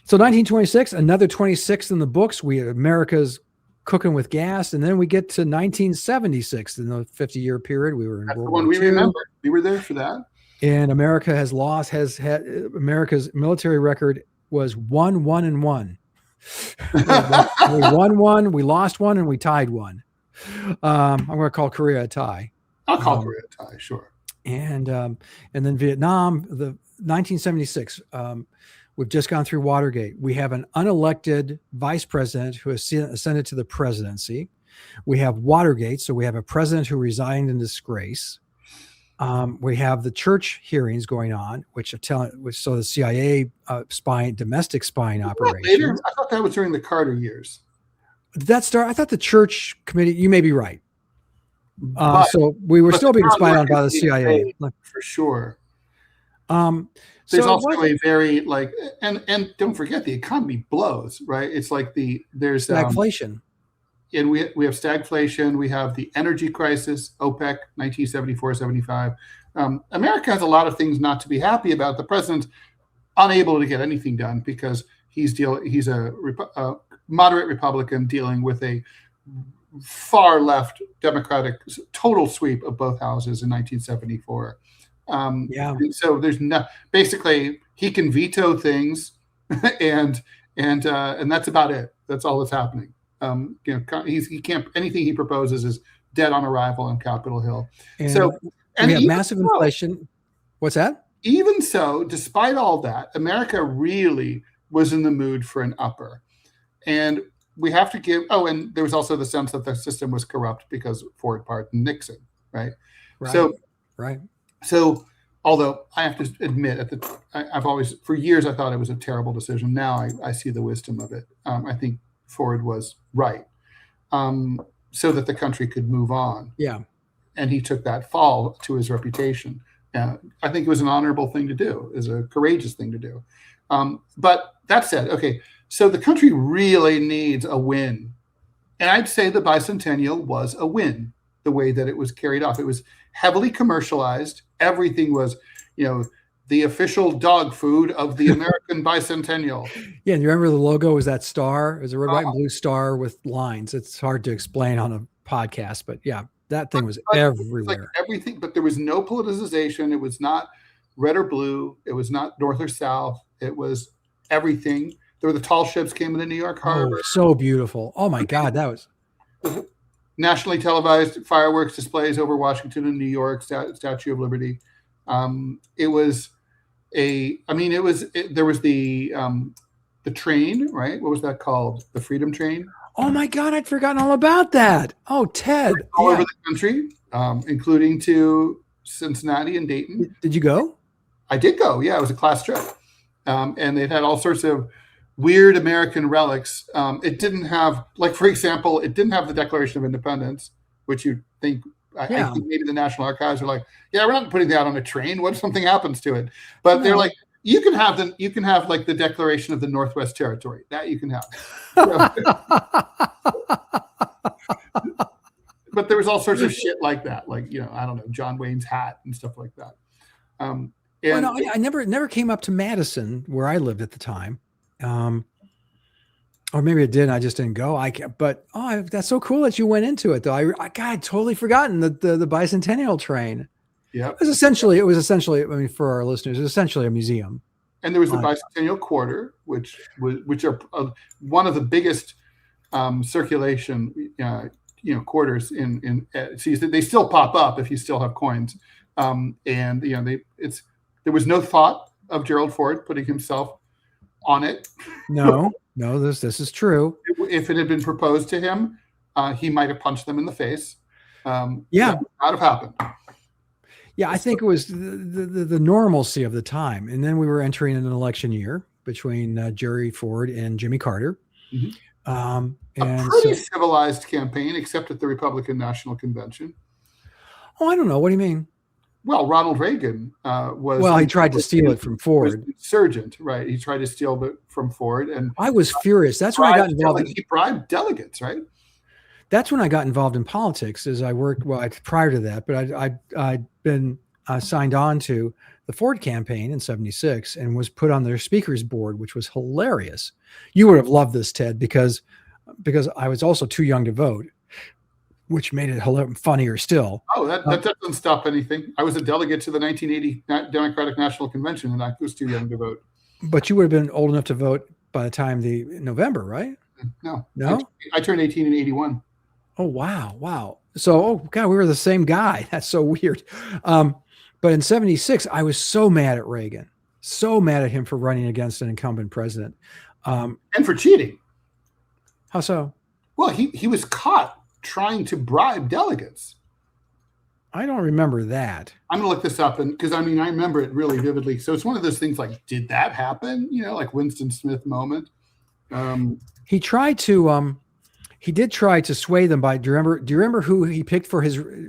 So 1926, another 26 in the books. America's cooking with gas, and then we get to 1976 in the 50-year period. We were in World War II. We remember. We were there for that. And America has had America's military record was 1-1-1. We won 1, we lost 1, and we tied 1. I'm going to call Korea a tie. I'll call Korea a tie, sure. And then Vietnam, the 1976. We've just gone through Watergate. We have an unelected vice president who has ascended to the presidency. We have Watergate, so we have a president who resigned in disgrace. We have the church hearings going on, which so the CIA domestic spying operation. Later, I thought that was during the Carter years. Did that start? I thought the church committee. You may be right. So we were still being spied on by the CIA for sure. There's also a very and don't forget the economy blows, right? It's like there's stagflation. And we have stagflation. We have the energy crisis, OPEC, 1974-75. America has a lot of things not to be happy about. The president's unable to get anything done because he's a moderate Republican dealing with a far left Democratic total sweep of both houses in 1974. So there's basically he can veto things, and that's about it. That's all that's happening. He can't. Anything he proposes is dead on arrival on Capitol Hill. And we have massive inflation. What's that? Even so, despite all that, America really was in the mood for an upper, and we have to give. Oh, and there was also the sense that the system was corrupt because Ford pardoned Nixon, right? So, although I have to admit, I've always, for years, I thought it was a terrible decision. Now I see the wisdom of it. I think Ford was right, so that the country could move on. Yeah. And he took that fall to his reputation. I think it was an honorable thing to do, is a courageous thing to do. But that said, okay, so the country really needs a win. And I'd say the bicentennial was a win. the way that it was carried off. It was heavily commercialized. Everything was, the official dog food of the American bicentennial. Yeah, and you remember the logo was that star? It was a red, white, and blue star with lines. It's hard to explain on a podcast, but yeah, that thing was everywhere. Like everything, but there was no politicization. It was not red or blue. It was not north or south. It was everything. There were the tall ships came into New York Harbor. Oh, so beautiful. Oh my God, that was nationally televised fireworks displays over Washington and New York, Statue of Liberty. It was there was the train, right? What was that called? The Freedom Train. Oh my God, I'd forgotten all about that. Oh, Ted. All over the country, including to Cincinnati and Dayton. Did you go? I did go. Yeah, it was a class trip. And they had all sorts of weird American relics. It didn't have, like, for example, it didn't have the Declaration of Independence, which you think, I think maybe the National Archives are like, yeah, we're not putting that on a train. What if something happens to it? But they're like, you can have like the Declaration of the Northwest Territory. That you can have. But there was all sorts of shit like that. Like, I don't know, John Wayne's hat and stuff like that. I never came up to Madison where I lived at the time. Or maybe it did. I just didn't go. That's so cool that you went into it though. I'd totally forgotten the bicentennial train. Yeah. It was essentially, I mean, for our listeners, it was essentially a museum. And there was the bicentennial quarter, which are one of the biggest circulation, quarters in. See, they still pop up if you still have coins, there was no thought of Gerald Ford putting himself on it. No, this is true. If it had been proposed to him, he might have punched them in the face. That would not have happened. Yeah, I think it was the normalcy of the time. And then we were entering an election year between Jerry Ford and Jimmy Carter. Mm-hmm. A pretty civilized campaign, except at the Republican National Convention. Oh, I don't know. What do you mean? Well, Ronald Reagan was... Well, he tried to steal it from Ford. Insurgent, right? He tried to steal it from Ford. And I was furious. That's when I got involved. He bribed delegates, right? That's when I got involved in politics, as I worked, prior to that, but I'd been signed on to the Ford campaign in 76 and was put on their speakers board, which was hilarious. You would have loved this, Ted, because I was also too young to vote, which made it funnier still. Oh, that doesn't stop anything. I was a delegate to the 1980 Democratic National Convention, and I was too young to vote. But you would have been old enough to vote by the time November, right? No. I turned 18 in 81. Oh, wow. So, oh God, we were the same guy. That's so weird. But in 76, I was so mad at Reagan, so mad at him for running against an incumbent president. And for cheating. How so? Well, he was caught trying to bribe delegates. I don't remember that. I'm going to look this up, because I remember it really vividly. So it's one of those things like, did that happen? Like Winston Smith moment. He did try to sway them by, do you remember who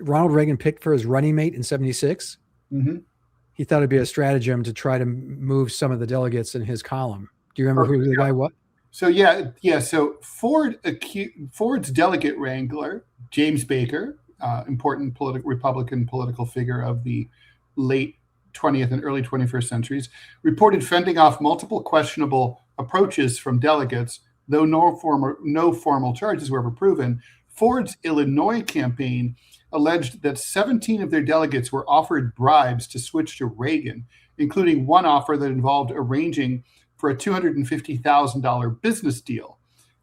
Ronald Reagan picked for his running mate in 76? Mm-hmm. He thought it'd be a stratagem to try to move some of the delegates in his column. Do you remember who the guy was? So so Ford's delegate wrangler, James Baker, important Republican political figure of the late 20th and early 21st centuries, reported fending off multiple questionable approaches from delegates, though no formal charges were ever proven. Ford's Illinois campaign alleged that 17 of their delegates were offered bribes to switch to Reagan, including one offer that involved arranging for a $250,000 business deal.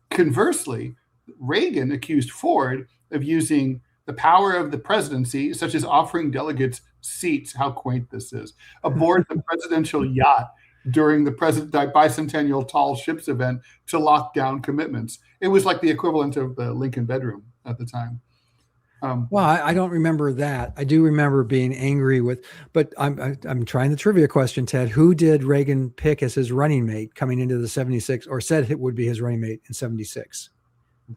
Conversely, Reagan accused Ford of using the power of the presidency, such as offering delegates seats, how quaint this is, aboard the presidential yacht during the bicentennial tall ships event to lock down commitments. It was like the equivalent of the Lincoln bedroom at the time. Well, I don't remember that. I do remember being angry but I'm trying the trivia question, Ted. Who did Reagan pick as his running mate coming into the 76, or said it would be his running mate in 76?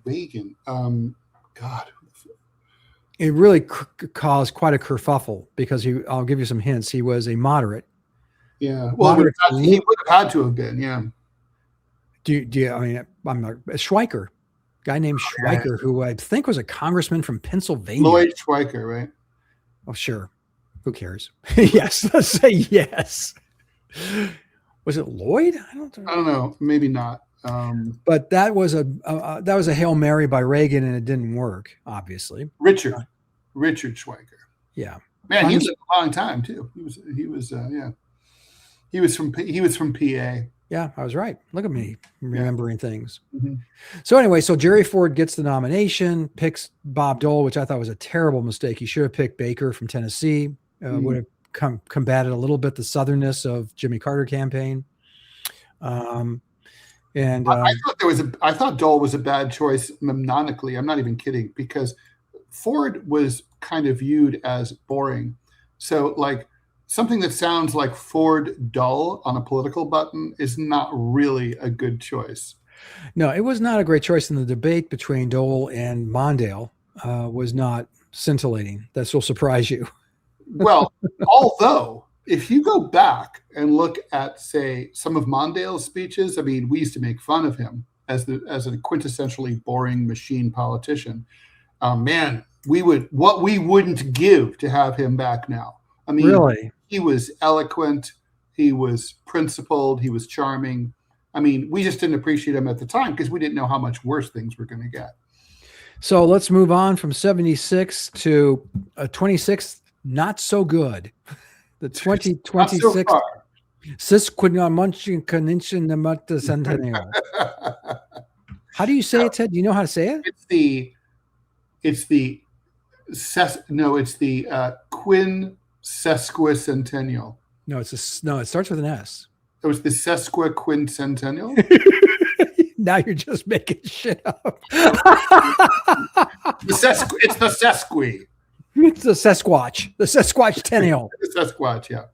Reagan. God. It really caused quite a kerfuffle because I'll give you some hints. He was a moderate. Yeah. Well, he would have had to have been. Yeah. I'm not Schweiker. guy named Schweiker, who I think was a congressman from Pennsylvania. Lloyd Schweiker, right? Oh, sure. Who cares? Yes, let's say yes. Was it Lloyd? I don't know. Maybe not. But that was a Hail Mary by Reagan, and it didn't work, obviously. Richard Schweiker. Yeah. Man, he lived a long time too. He was from PA. Yeah, I was right. Look at me remembering things. Mm-hmm. So anyway, Jerry Ford gets the nomination, picks Bob Dole, which I thought was a terrible mistake. He should have picked Baker from Tennessee. Would have combated a little bit the southernness of Jimmy Carter campaign. I thought Dole was a bad choice mnemonically. I'm not even kidding, because Ford was kind of viewed as boring. So like something that sounds like Ford Dull on a political button is not really a good choice. No, it was not a great choice. In the debate between Dole and Mondale was not scintillating. This will surprise you. Well, although if you go back and look at, say, some of Mondale's speeches, I mean, we used to make fun of him as a quintessentially boring machine politician. Man, we wouldn't give to have him back now. I mean, really? He was eloquent, he was principled, he was charming. I mean, we just didn't appreciate him at the time because we didn't know how much worse things were going to get. So let's move on from 76 to 26. Not so good. The 2026 Sesquicentennial. How do you say it, Ted? Do you know how to say it? It's the quin-sesquicentennial. No, it starts with an S. It was the sesquicentennial. Now you're just making shit up. It's the sesqui. It's the Sasquatch. The Sasquatch-tennial. The Sasquatch, yeah.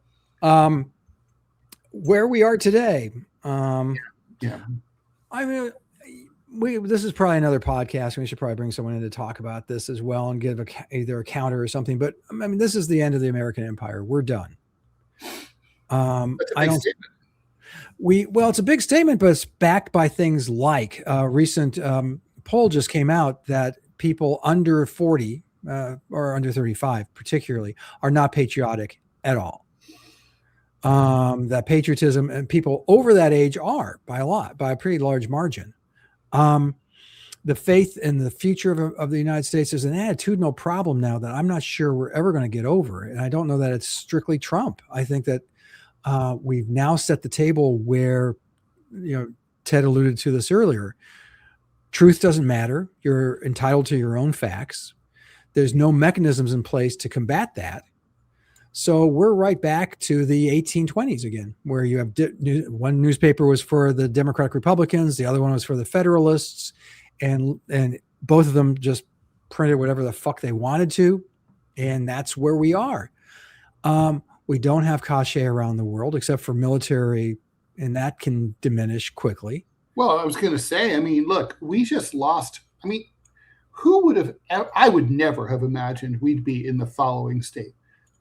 Where we are today. Yeah. I mean, this is probably another podcast. We should probably bring someone in to talk about this as well and give either a counter or something. But I mean, this is the end of the American Empire. We're done. It's a big statement, but it's backed by things like a recent poll just came out that people under 40 or under 35 particularly are not patriotic at all. That patriotism and people over that age are by a pretty large margin. The faith in the future of the United States is an attitudinal problem now that I'm not sure we're ever going to get over. And I don't know that it's strictly Trump. I think that we've now set the table where, Ted alluded to this earlier. Truth doesn't matter. You're entitled to your own facts. There's no mechanisms in place to combat that. So we're right back to the 1820s again, where you have one newspaper was for the Democratic Republicans, the other one was for the Federalists, and both of them just printed whatever the fuck they wanted to, and that's where we are. We don't have cachet around the world except for military, and that can diminish quickly. Well, I was going to say, I mean, look, we just lost. I mean, who would have? I would never have imagined we'd be in the following state.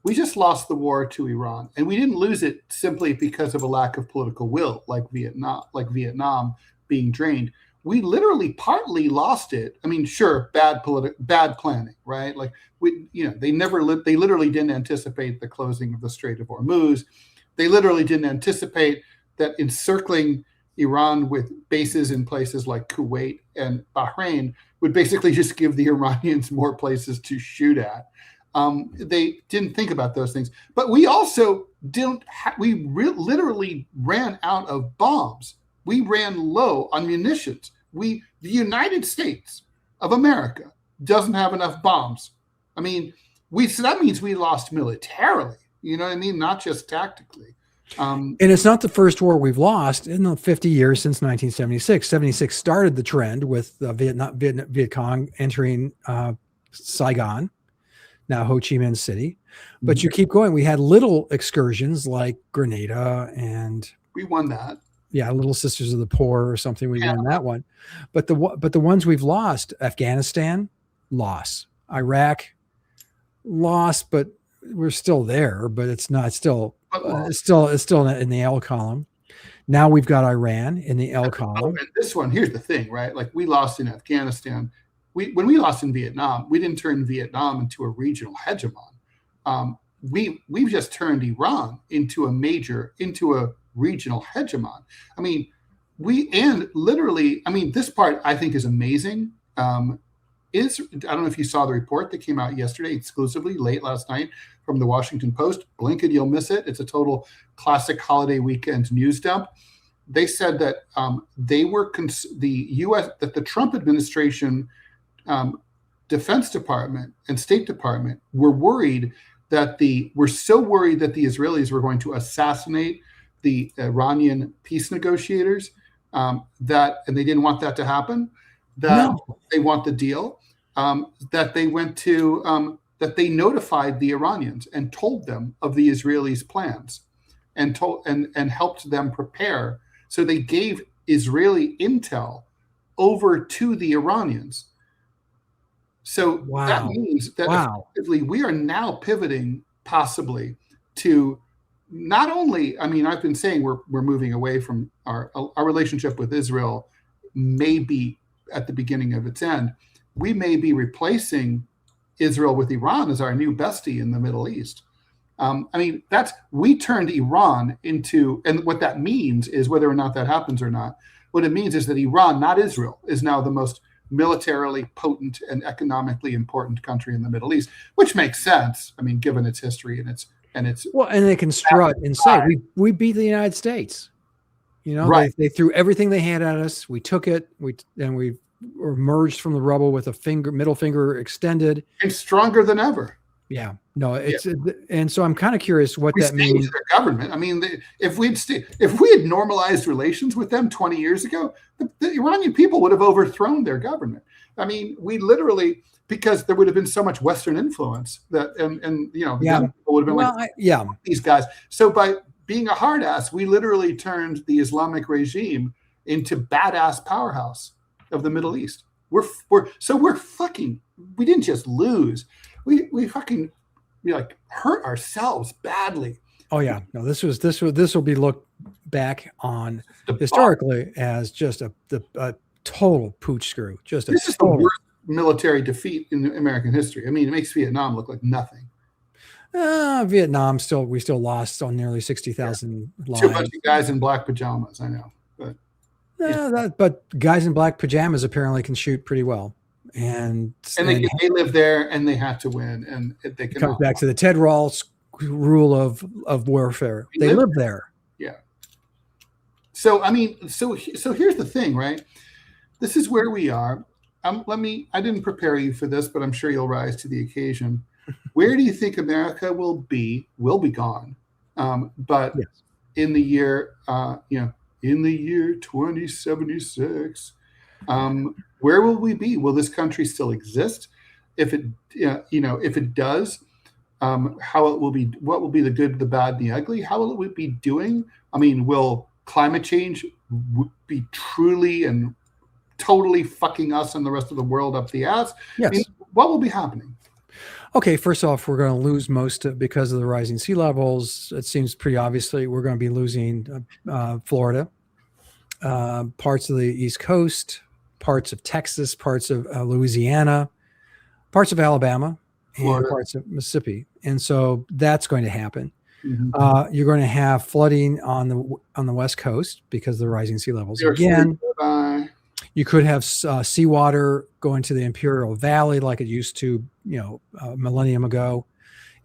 We just lost the war to Iran, and we didn't lose it simply because of a lack of political will, like Vietnam being drained. We literally partly lost it. I mean, sure, bad planning, right? Like they literally didn't anticipate the closing of the Strait of Hormuz. They literally didn't anticipate that encircling Iran with bases in places like Kuwait and Bahrain would basically just give the Iranians more places to shoot at. They didn't think about those things, but we also didn't. Literally ran out of bombs. We ran low on munitions. The United States of America doesn't have enough bombs. I mean, so that means we lost militarily. You know what I mean? Not just tactically. And it's not the first war we've lost in the 50 years since 1976. 76 started the trend with the Viet Cong entering Saigon, now Ho Chi Minh City. But you keep going. We had little excursions like Grenada, and we won that. Yeah, Little Sisters of the Poor or something. We won that one. But the ones we've lost: Afghanistan, loss; Iraq, loss, but we're still there. But it's not still. It's still in the L column. Now we've got Iran in the L Oh, column. and this one, here's the thing, right? Like we lost in Afghanistan. When we lost in Vietnam, we didn't turn Vietnam into a regional hegemon. We've just turned Iran into a regional hegemon. I mean, this part I think is amazing. I don't know if you saw the report that came out yesterday exclusively late last night from the Washington Post. Blink and you'll miss it. It's a total classic holiday weekend news dump. They said that the Trump administration Defense Department and State Department were so worried that the Israelis were going to assassinate the Iranian peace negotiators, and they didn't want that to happen. They want the deal. That they notified the Iranians and told them of the Israelis' plans, and helped them prepare. So they gave Israeli intel over to the Iranians. So that means that effectively we are now pivoting possibly to not only, I mean, I've been saying we're moving away from our relationship with Israel may be at the beginning of its end. We may be replacing Israel with Iran as our new bestie in the Middle East. We turned Iran into, and what that means is, whether or not that happens or not, what it means is that Iran, not Israel, is now the most militarily potent and economically important country in the Middle East, which makes sense. I mean, given its history and its and they can strut and say we beat the United States. You know, right. They threw everything they had at us. We took it. We emerged from the rubble with a middle finger extended, and stronger than ever. Yeah, no, and so I'm kind of curious what that means. Their government. I mean, if we had normalized relations with them 20 years ago, the Iranian people would have overthrown their government. I mean, we literally, because there would have been so much Western influence that, and you know, the people would have been these guys. So by being a hard ass, we literally turned the Islamic regime into badass powerhouse of the Middle East. We didn't just lose. We fucking hurt ourselves badly. Oh yeah, no. This will be looked back on historically as just a total pooch screw. This is the worst military defeat in American history. I mean, it makes Vietnam look like nothing. Vietnam we still lost on nearly 60,000 lives. Too much guys in black pajamas, I know, but but guys in black pajamas apparently can shoot pretty well. And they live there, and they have to win, and they can. Comes back to the Ted Rall rule of warfare. They live there. Yeah. So I mean, so here's the thing, right? This is where we are. I didn't prepare you for this, but I'm sure you'll rise to the occasion. Where do you think America will be gone? But yes. in the year 2076. Where will we be? Will this country still exist? If it does, what will be the good, the bad, and the ugly? How will it be doing? I mean, will climate change be truly and totally fucking us and the rest of the world up the ass? Yes. I mean, what will be happening? Okay, first off, we're going to lose because of the rising sea levels. It seems pretty obviously we're going to be losing Florida, parts of the East Coast, parts of Texas, parts of Louisiana, parts of Alabama, Florida, and parts of Mississippi. And so that's going to happen. Mm-hmm. You're going to have flooding on the West Coast because of the rising sea levels. Again, you could have seawater going to the Imperial Valley like it used to, a millennium ago,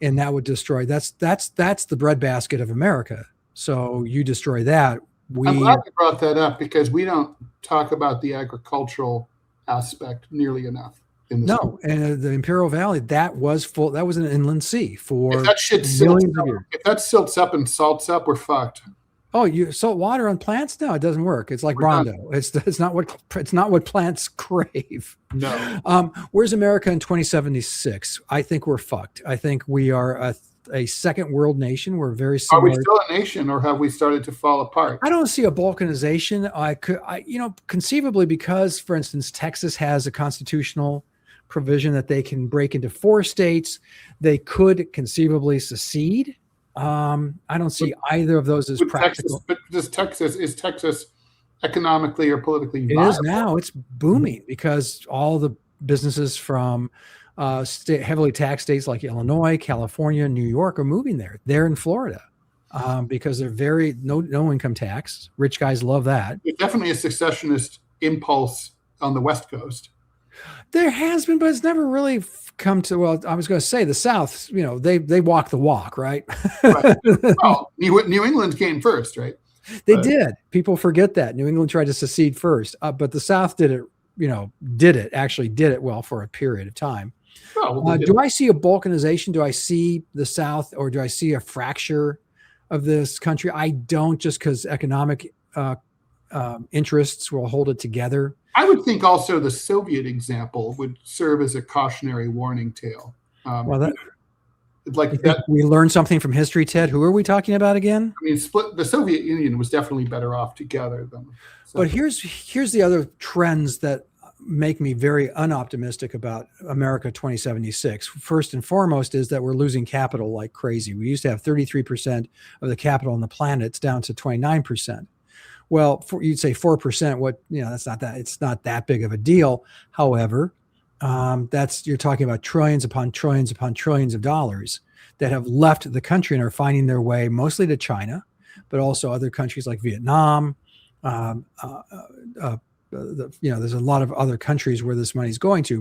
and that would destroy. That's the breadbasket of America. So you destroy that. I'm glad you brought that up because we don't talk about the agricultural aspect nearly enough. And the Imperial Valley, that was full. That was an inland sea for if that shit silts up, if that silts up and salts up, we're fucked. Oh, you salt water on plants? No, it doesn't work. It's like Brawndo. It's not what plants crave. No. Where's America in 2076? I think we're fucked. I think we are a second world nation. We're very similar. Are we still a nation, or have we started to fall apart? I don't see a balkanization. Conceivably, because, for instance, Texas has a constitutional provision that they can break into 4 states. They could conceivably secede I don't see either of those as With practical. Texas, but is Texas economically or politically It viable? is now. It's booming because all the businesses from heavily taxed states like Illinois, California, New York are moving there. They're in Florida because they're very no income tax. Rich guys love that. There's definitely a secessionist impulse on the West Coast. There has been, but it's never really come to. Well, I was going to say the South. You know, they walk the walk, right? Right. Well, New England came first, right? They did. People forget that New England tried to secede first, but the South did it. You know, did it well for a period of time. Well, Do I see a balkanization? Do I see the South, or do I see a fracture of this country? I don't, just because economic interests will hold it together. I would think also the Soviet example would serve as a cautionary warning tale. Well, like that, we learned something from history, Ted. Who are we talking about again? I mean, the Soviet Union was definitely better off together than. But here's the other trends that make me very unoptimistic about America 2076. First and foremost is that we're losing capital like crazy. We used to have 33% of the capital on the planet. It's down to 29%. Well, you'd say 4%. That's not that. It's not that big of a deal. However, you're talking about trillions upon trillions upon trillions of dollars that have left the country and are finding their way mostly to China, but also other countries like Vietnam. There's a lot of other countries where this money is going to,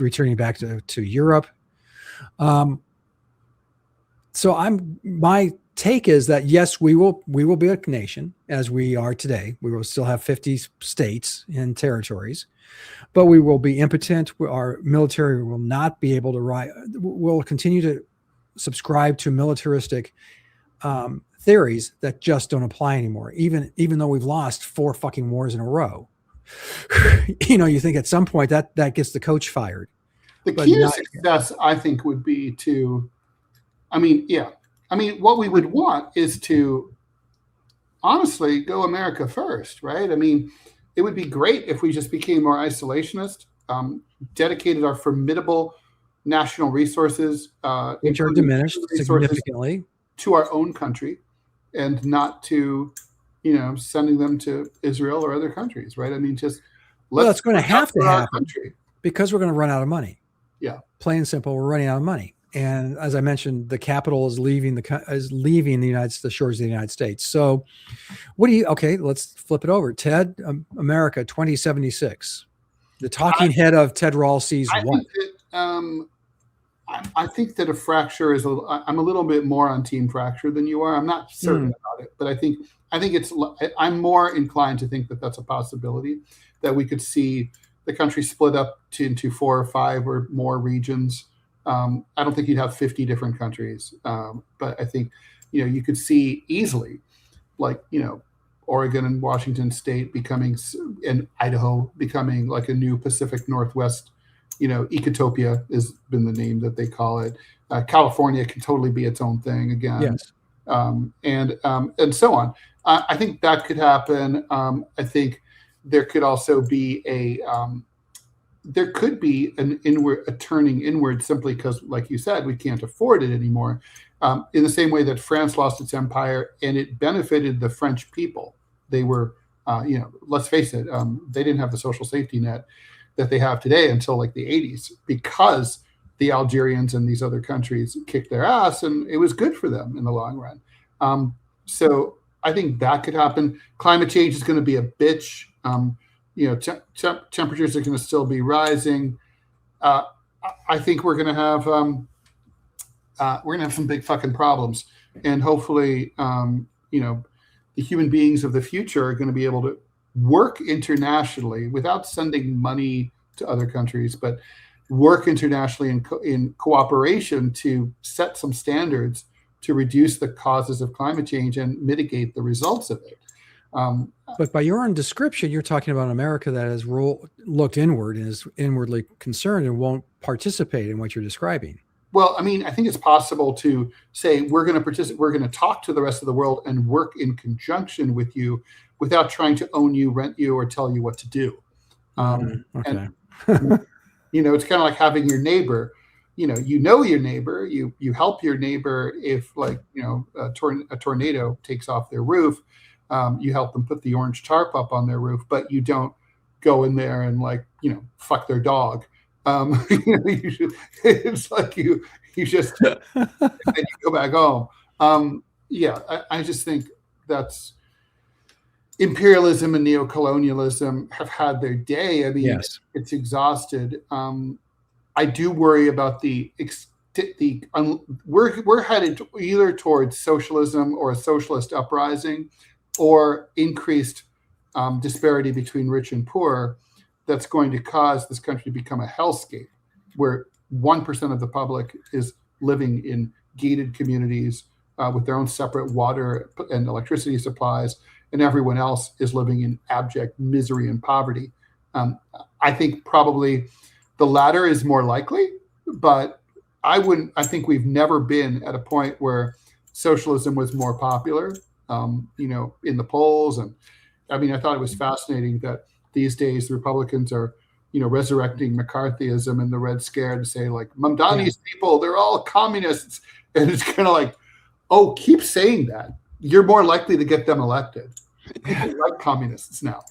returning back to Europe. So my take is that yes, we will be a nation as we are today. We will still have 50 states and territories, but we will be impotent. Our military will not be able to we'll continue to subscribe to militaristic theories that just don't apply anymore. Even though we've lost 4 fucking wars in a row, you think at some point that gets the coach fired. The key to success, I think, would be what we would want is to honestly go America first, right? I mean, it would be great if we just became more isolationist, dedicated our formidable national resources, which are diminished significantly, to our own country, and not to, sending them to Israel or other countries, right? I mean, that's going to have to happen because we're going to run out of money. Yeah, plain and simple, we're running out of money. And as I mentioned, the capital is leaving the shores of the United States. So let's flip it over. Ted, America 2076. The talking head of Ted Rall sees what? I think that a fracture is I'm a little bit more on team fracture than you are. I'm not certain about it, but I think I'm more inclined to think that that's a possibility, that we could see the country split up into 4 or 5 or more regions. I don't think you'd have 50 different countries, but I think, you could see easily, like, Oregon and Washington State and Idaho becoming like a new Pacific Northwest, Ecotopia has been the name that they call it. California can totally be its own thing again. Yes. And so on. I think that could happen. I think there could also be there could be a turning inward simply because, like you said, we can't afford it anymore. In the same way that France lost its empire and it benefited the French people. They were, let's face it, they didn't have the social safety net that they have today until like the 80s, because the Algerians and these other countries kicked their ass, and it was good for them in the long run. So I think that could happen. Climate change is going to be a bitch. Temperatures are going to still be rising. I think we're going to have some big fucking problems, and hopefully, the human beings of the future are going to be able to work internationally without sending money to other countries, but work internationally in cooperation to set some standards to reduce the causes of climate change and mitigate the results of it. But by your own description, you're talking about an America that has looked inward and is inwardly concerned and won't participate in what you're describing. Well, I mean, I think it's possible to say we're going to participate, we're going to talk to the rest of the world and work in conjunction with you without trying to own you, rent you, or tell you what to do. Okay. And, it's kind of like having your neighbor. your neighbor, you help your neighbor if, like, a tornado takes off their roof. You help them put the orange tarp up on their roof, but you don't go in there and, like, fuck their dog. It's like you just and then you go back home. I just think that's imperialism and neocolonialism have had their day. I mean, Yes. it's exhausted. I do worry about we're headed either towards socialism or a socialist uprising, or increased disparity between rich and poor. That's going to cause this country to become a hellscape, where 1% of the public is living in gated communities with their own separate water and electricity supplies, and everyone else is living in abject misery and poverty. I think probably the latter is more likely, but I think we've never been at a point where socialism was more popular, in the polls. And I mean, I thought it was fascinating that these days the Republicans are, resurrecting McCarthyism and the Red Scare to say, like, Mamdani's people, they're all communists. And it's kind of like, oh, keep saying that. You're more likely to get them elected. People like communists now.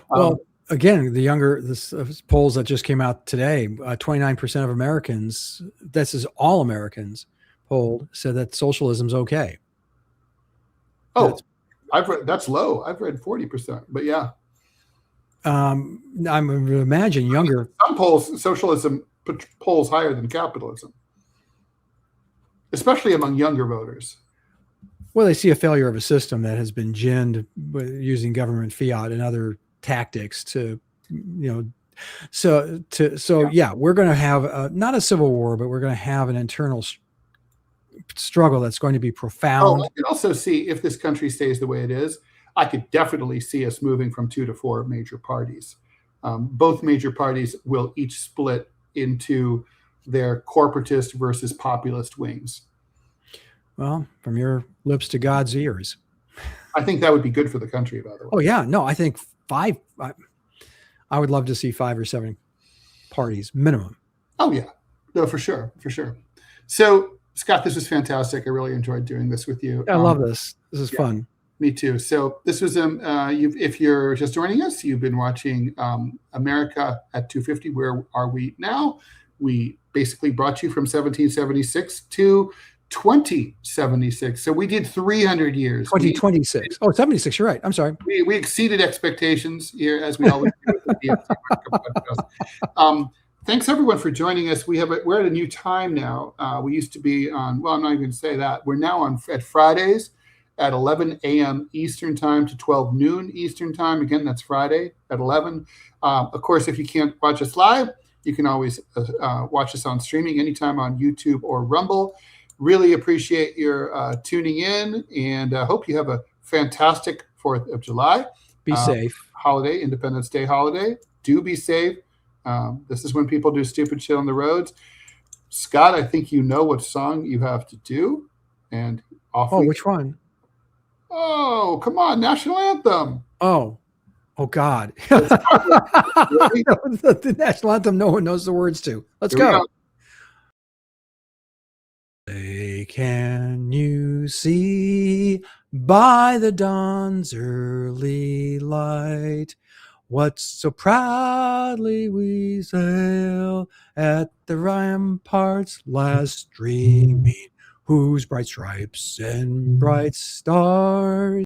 Well, again, this polls that just came out today, 29% of Americans, this is all Americans polled, said that socialism's okay. Oh, that's low. I've read 40%, but yeah. I would imagine younger. Some polls, socialism polls higher than capitalism, especially among younger voters. Well, they see a failure of a system that has been ginned using government fiat and other tactics to, yeah, we're going to have not a civil war, but we're going to have an internal struggle that's going to be profound. I can also see, if this country stays the way it is, I could definitely see us moving from 2 to 4 major parties. Both major parties will each split into their corporatist versus populist wings. Well, from your lips to God's ears. I think that would be good for the country, by the way. Oh, yeah. No, I think 5. I would love to see 5 or 7 parties minimum. Oh, yeah. No, for sure. For sure. So, Scott, this was fantastic. I really enjoyed doing this with you. I love this. This is fun. Me too. So this was, if you're just joining us, you've been watching America at 250. Where are we now? We basically brought you from 1776 to 2076. So we did 300 years. 2026. Oh, 76. You're right. I'm sorry. We exceeded expectations here, as we always do with the DMZ America podcast. Thanks everyone for joining us. We're at a new time now. We used to be on, well, I'm not even going to say that. We're now at Fridays at 11 a.m. Eastern time to 12 noon Eastern time. Again, that's Friday at 11. Of course, if you can't watch us live, you can always watch us on streaming anytime on YouTube or Rumble. Really appreciate your tuning in, and hope you have a fantastic 4th of July. Be safe. Holiday, Independence Day holiday. Do be safe. This is when people do stupid shit on the roads. Scott, I think you know what song you have to do. And off. Oh, which one? Oh, come on, national anthem. Oh God. The national anthem, no one knows the words to. Let's go. Say, can you see by the dawn's early light what so proudly we sail at the ramparts last streaming, whose bright stripes and bright stars